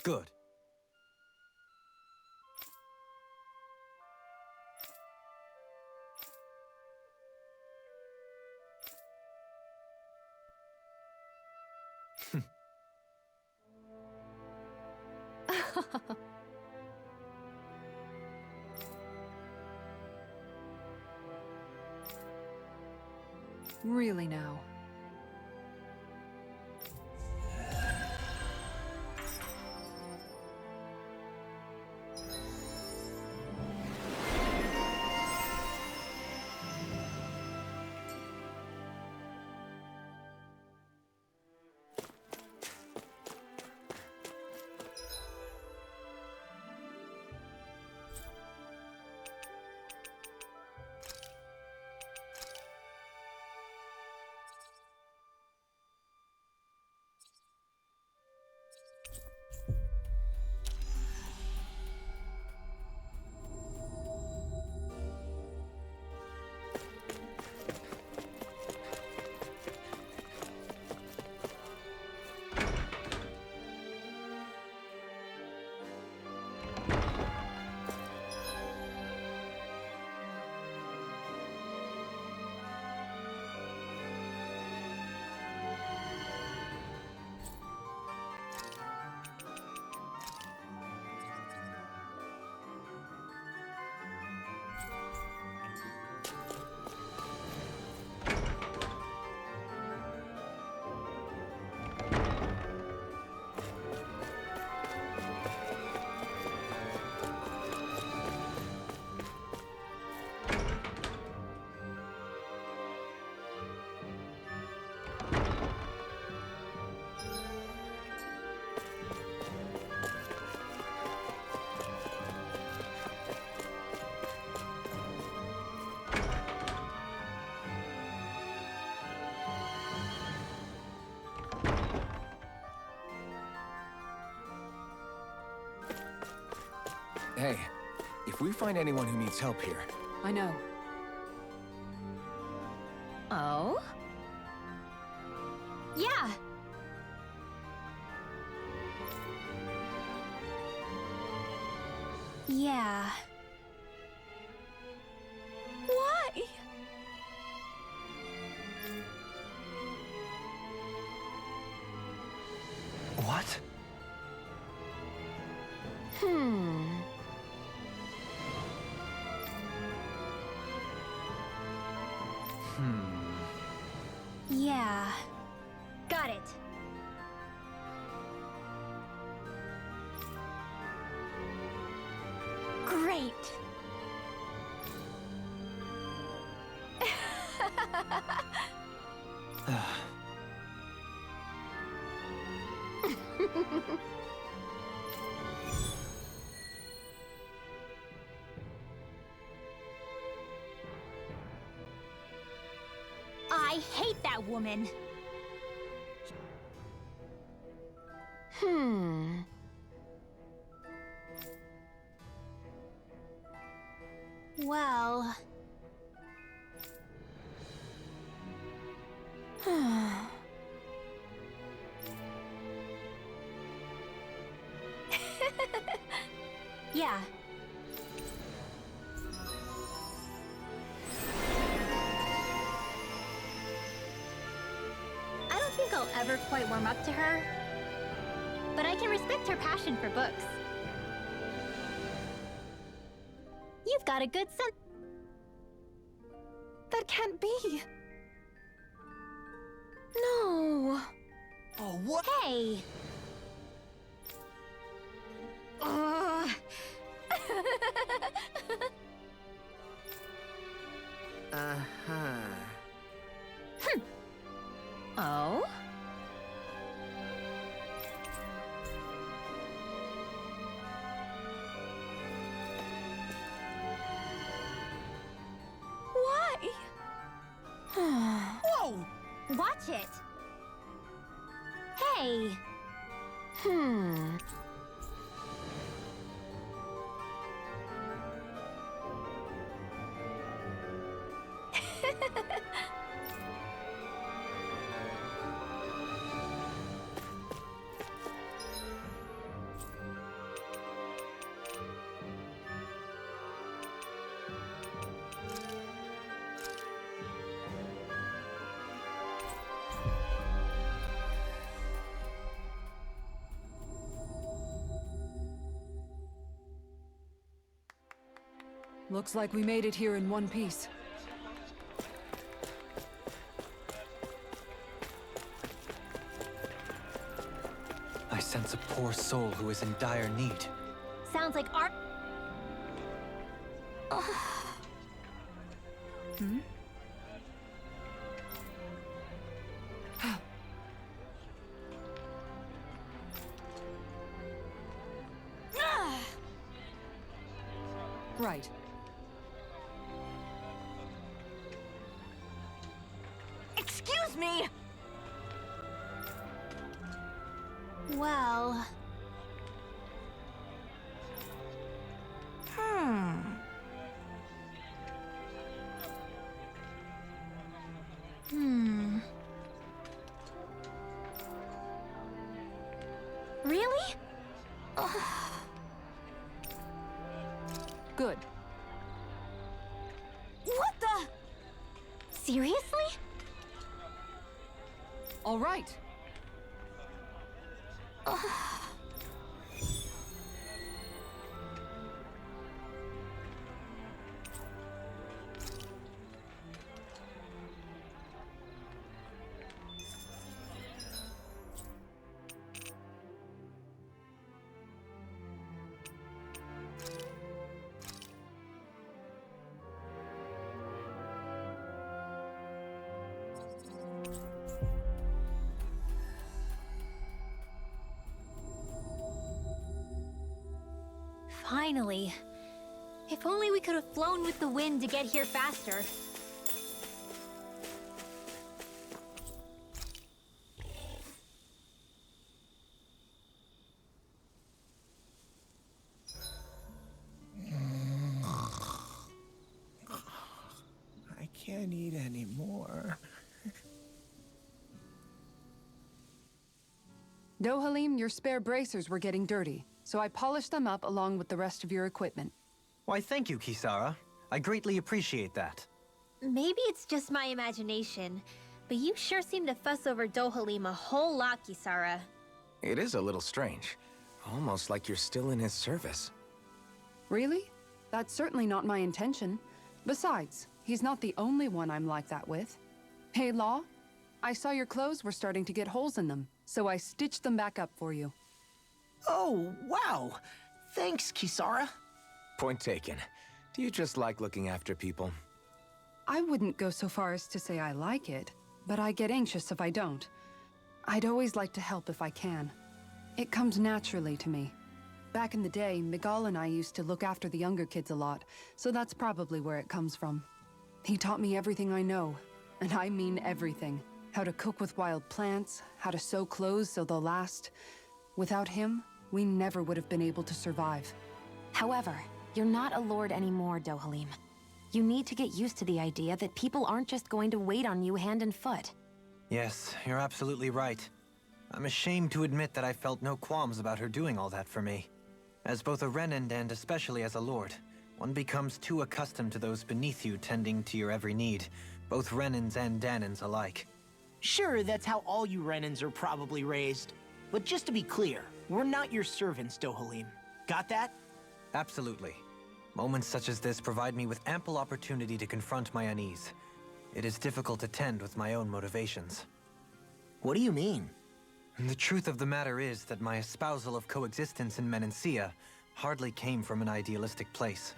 Good. Really now. Hey, if we find anyone who needs help here, I know. Oh? Yeah. Yeah. Why? What? Yeah. Got it. Great. I hate that woman. Well... yeah. I don't think I'll ever quite warm up to her, but I can respect her passion for books. You've got a good sense. That can't be. No. Oh, what? Hey! Uh-huh. Oh? Why? Whoa! Watch it! Hey! Looks like we made it here in one piece. I sense a poor soul who is in dire need. Sounds like art. Right. Excuse me! Well... Really? Good. What the? Seriously? All right. Finally. If only we could have flown with the wind to get here faster. I can't eat anymore. Dohalim, your spare bracers were getting dirty, so I polished them up along with the rest of your equipment. Why, thank you, Kisara. I greatly appreciate that. Maybe it's just my imagination, but you sure seem to fuss over Dohalim a whole lot, Kisara. It is a little strange. Almost like you're still in his service. Really? That's certainly not my intention. Besides, he's not the only one I'm like that with. Hey, Law, I saw your clothes were starting to get holes in them, so I stitched them back up for you. Oh, wow. Thanks, Kisara. Point taken. Do you just like looking after people? I wouldn't go so far as to say I like it, but I get anxious if I don't. I'd always like to help if I can. It comes naturally to me. Back in the day, Miguel and I used to look after the younger kids a lot, so that's probably where it comes from. He taught me everything I know. And I mean everything. How to cook with wild plants, how to sew clothes so they'll last. Without him, we never would have been able to survive. However, you're not a lord anymore, Dohalim. You need to get used to the idea that people aren't just going to wait on you hand and foot. Yes, you're absolutely right. I'm ashamed to admit that I felt no qualms about her doing all that for me. As both a Renan and especially as a lord, one becomes too accustomed to those beneath you tending to your every need, both Renans and Danans alike. Sure, that's how all you Renans are probably raised. But just to be clear, we're not your servants, Dohalim. Got that? Absolutely. Moments such as this provide me with ample opportunity to confront my unease. It is difficult to tend with my own motivations. What do you mean? The truth of the matter is that my espousal of coexistence in Menancia hardly came from an idealistic place.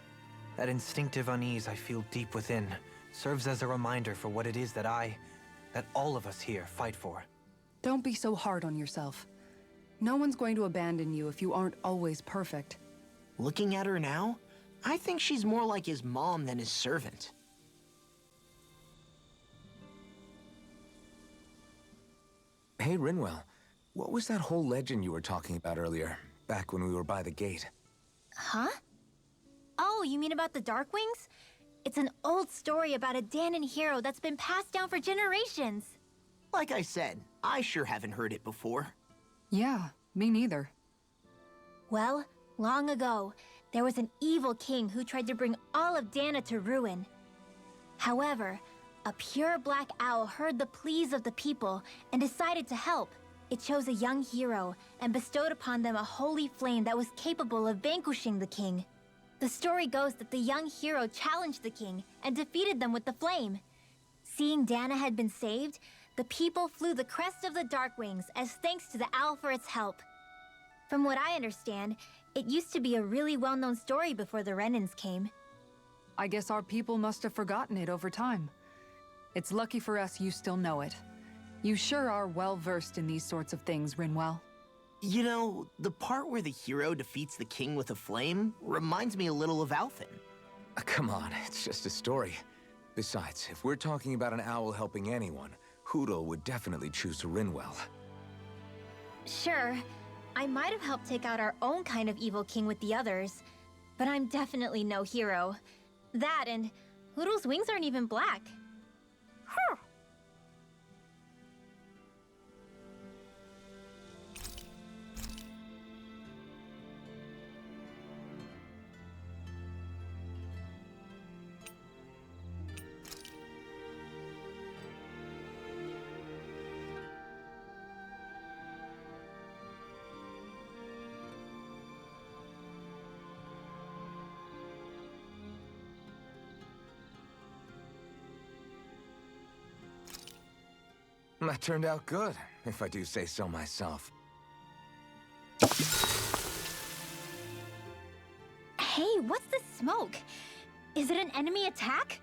That instinctive unease I feel deep within serves as a reminder for what it is that all of us here fight for. Don't be so hard on yourself. No one's going to abandon you if you aren't always perfect. Looking at her now, I think she's more like his mom than his servant. Hey, Rinwell. What was that whole legend you were talking about earlier, back when we were by the gate? Huh? Oh, you mean about the Darkwings? It's an old story about a Danan hero that's been passed down for generations. Like I said, I sure haven't heard it before. Yeah, me neither. Well, long ago, there was an evil king who tried to bring all of Dana to ruin. However, a pure black owl heard the pleas of the people and decided to help. It chose a young hero and bestowed upon them a holy flame that was capable of vanquishing the king. The story goes that the young hero challenged the king and defeated them with the flame. Seeing Dana had been saved, the people flew the crest of the Darkwings as thanks to the owl for its help. From what I understand, it used to be a really well-known story before the Renans came. I guess our people must have forgotten it over time. It's lucky for us you still know it. You sure are well-versed in these sorts of things, Rinwell. You know, the part where the hero defeats the king with a flame reminds me a little of Alphen. Come on, it's just a story. Besides, if we're talking about an owl helping anyone, Hoodle would definitely choose Rinwell. Sure, I might have helped take out our own kind of evil king with the others, but I'm definitely no hero. That and Hoodle's wings aren't even black. Huh. That turned out good, if I do say so myself. Hey, what's the smoke? Is it an enemy attack?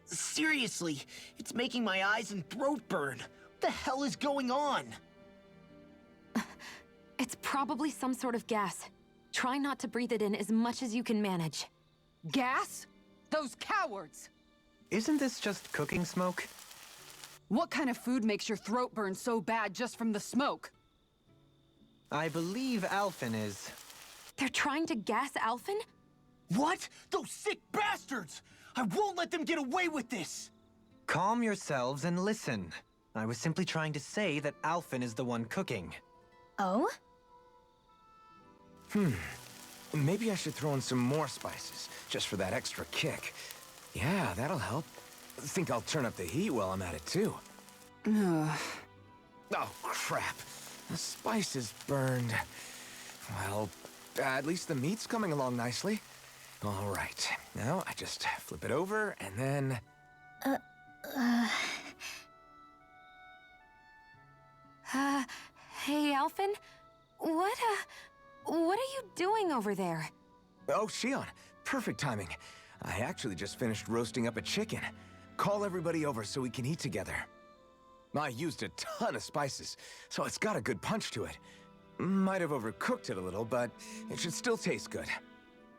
Seriously, it's making my eyes and throat burn. What the hell is going on? It's probably some sort of gas. Try not to breathe it in as much as you can manage. Gas? Those cowards! Isn't this just cooking smoke? What kind of food makes your throat burn so bad just from the smoke? I believe Alphen is... They're trying to gas Alphen? What? Those sick bastards! I won't let them get away with this! Calm yourselves and listen. I was simply trying to say that Alphen is the one cooking. Oh? Maybe I should throw in some more spices, just for that extra kick. Yeah, that'll help. Think I'll turn up the heat while I'm at it, too. Oh, crap. The spice is burned. Well, at least the meat's coming along nicely. All right. Now, I just flip it over, and then... Hey, Alphen? What are you doing over there? Oh, Shion. Perfect timing. I actually just finished roasting up a chicken. Call everybody over so we can eat together. I used a ton of spices, so it's got a good punch to it. Might have overcooked it a little, but it should still taste good.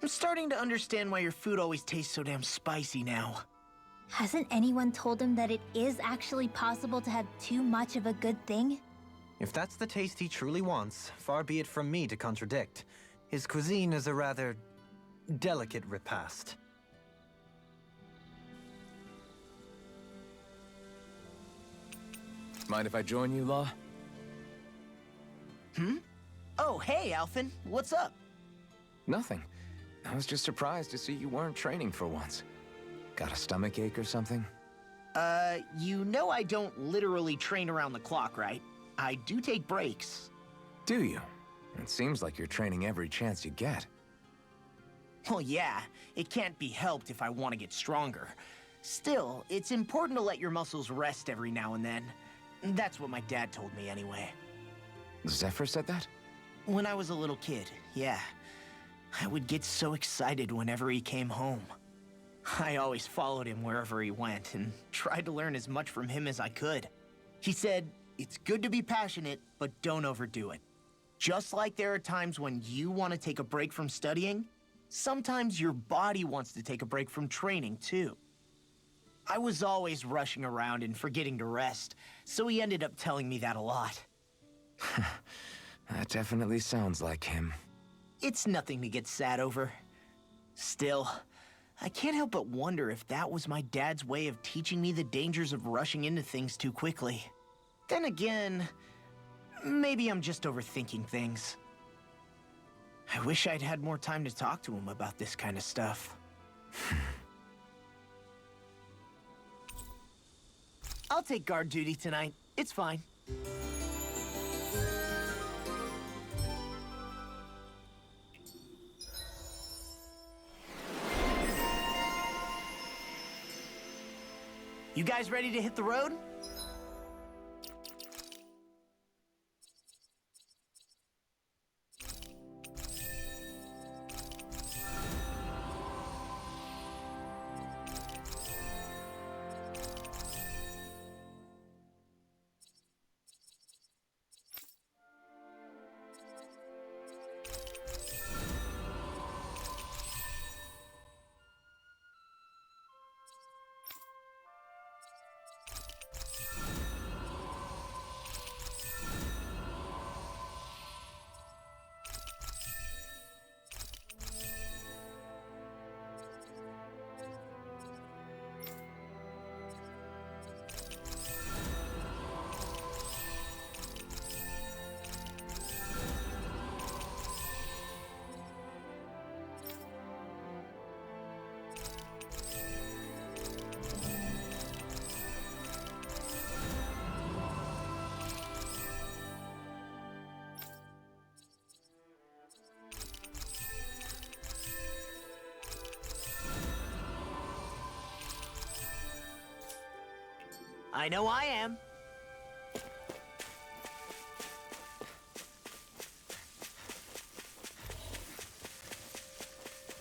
I'm starting to understand why your food always tastes so damn spicy now. Hasn't anyone told him that it is actually possible to have too much of a good thing? If that's the taste he truly wants, far be it from me to contradict. His cuisine is a rather delicate repast. Mind if I join you, Law? Oh, hey, Alphen. What's up? Nothing. I was just surprised to see you weren't training for once. Got a stomach ache or something? You know I don't literally train around the clock, right? I do take breaks. Do you? It seems like you're training every chance you get. Well, yeah, it can't be helped if I want to get stronger. Still, it's important to let your muscles rest every now and then. That's what my dad told me anyway. Zephyr said that? When I was a little kid, yeah. I would get so excited whenever he came home. I always followed him wherever he went and tried to learn as much from him as I could. He said, it's good to be passionate, but don't overdo it. Just like there are times when you want to take a break from studying, sometimes your body wants to take a break from training, too. I was always rushing around and forgetting to rest, so he ended up telling me that a lot. That definitely sounds like him. It's nothing to get sad over. Still, I can't help but wonder if that was my dad's way of teaching me the dangers of rushing into things too quickly. Then again, maybe I'm just overthinking things. I wish I'd had more time to talk to him about this kind of stuff. I'll take guard duty tonight. It's fine. You guys ready to hit the road? I know I am.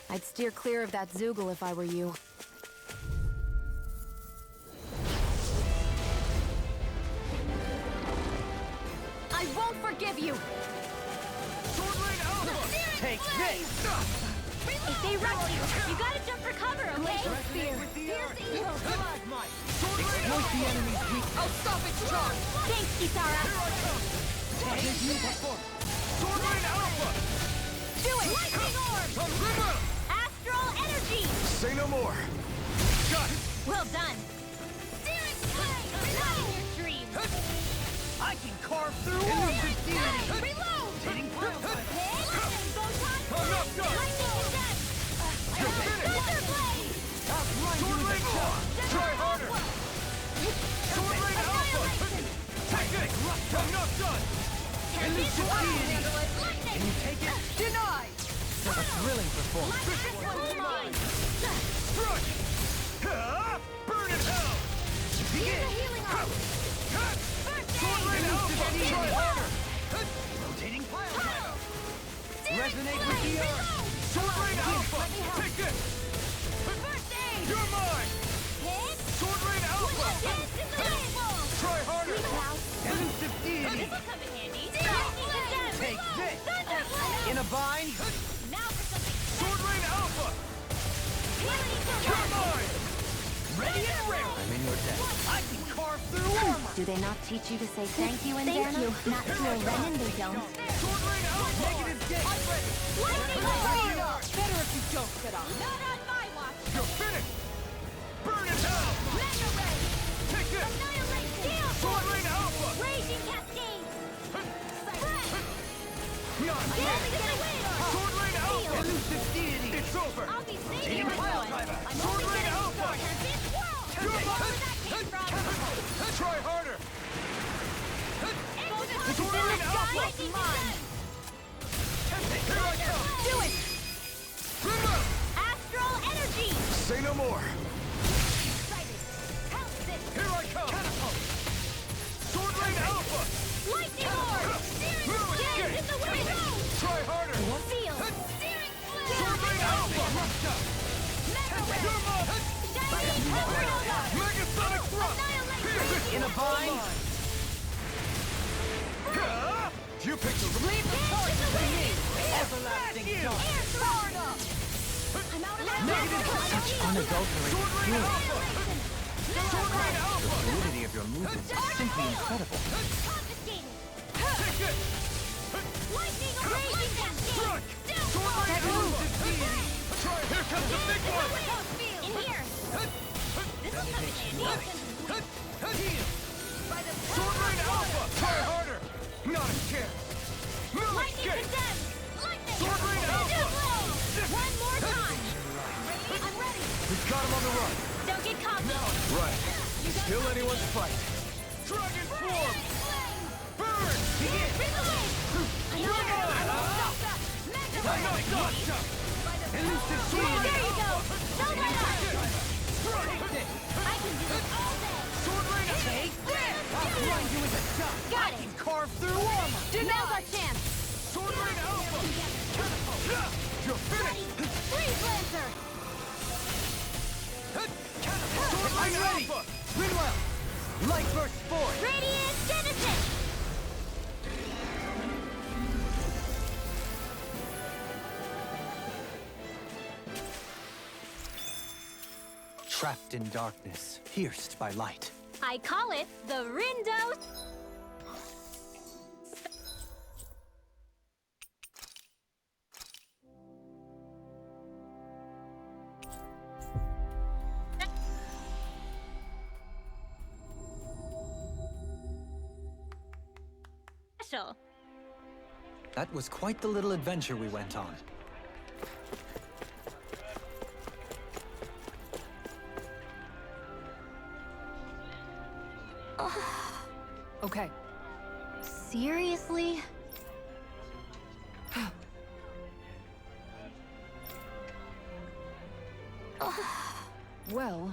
I'd steer clear of that Zoogle if I were you. I won't forgive you! Take this! If they rush you gotta jump for cover, okay? Here's the evil. Exploit the enemy's weak. I'll stop its charge! Thanks, Kisara! Sword Rain Alpha! Do it! Lightning Orb! Astral Energy! Say no more. Got it. Well done! Searing Flame! Reload your dreams! I can carve through all the deity. Reload! Hitting clouds like I'm not done. Lightning is dead! Thunder Blade! Sword Rain Alpha! Try harder. Sword Rain Alpha! Take it! I'm not done. Elusive deity. Lightning! Can you take it? Denied! A thrilling performance. This one's mine! Strike! Burn in hell! Use a healing arm! First Sword aid! Rain Alpha! Try harder! Rotating pile Pow! driver. Searing Resonate Flame! with the earth. Reload! Sword Rain Alpha! Let me help. Take this! First aid! You're mine! Hit! Sword Rain Alpha! Try harder! Elusive deity. This'll come in handy. Lightning is dead! Take this. Thunder Blade! In a bind. Now for something Sword Rain Alpha! healing You're mine! Ready and raring! I'm in your debt. I can carve through armor! Do they not teach you to say thank you in Thank Dana? you. Not to a Renin, they don't. Sword rain alpha! Negative gate! I'm ready! Lightning Ready Lord! up! Better if you don't sit up. Not on my watch! You're finished! Burn it down! Mega Ray! Take this! Annihilation! Steel Sword rain alpha! Raging Cascade! Not Get yet! me to the win! Sword rain alpha! Elusive deity! It's over! I'll be Team saving my pile boy! driver! I'm Sword only rain getting alpha! started! This world! You're Where that came from! Try harder! Into the Sword rain alpha! Lightning descent! Here I come! Do it! Rim up! Astral energy! Say no more! Excited! Help this! Here I come! Catapult! Sword rain alpha! Lightning Lord! Steering Move it! Get in the way! Try harder! Seal! Steering flare! Sword rain alpha! Mega Ray! You're up! Shining Supernova! Megasonic thrust! Annihilate! In a bind! You picked the Leave the target to me! everlasting dark! Air Tornado! I'm out of the Negative Such unadulterated Sword rain fluid. alpha! Sword rain alpha! Fluidity of your movements is simply incredible. Confiscated! Take it! Lightning Raging Strike! Cascade! Sword rain alpha! Try, here comes the big one! In here! This will come in handy! By the Sword rain alpha! Try harder! Not a chance! Move Lightning escape! condemned! Lightning! Sword rain alpha! One more time! I'm ready! We've got him on the run! Don't get cocky! Right. Kill anyone's fight. Dragon form! Burn! Bring the wave! Elusive There sword! you go! Don't let up! I can do this all day! Sword rain alpha! Take this! I'll blind you with a shot! Got it! Carve through armor! Now's our chance! Sword rain alpha! You're finished! Freeze Lancer! Sword rain alpha! Rinwell! Light burst forth! Radiant Genesis! Trapped in darkness, pierced by light. I call it the Rindo special. That was quite the little adventure we went on. Okay. Seriously? Well,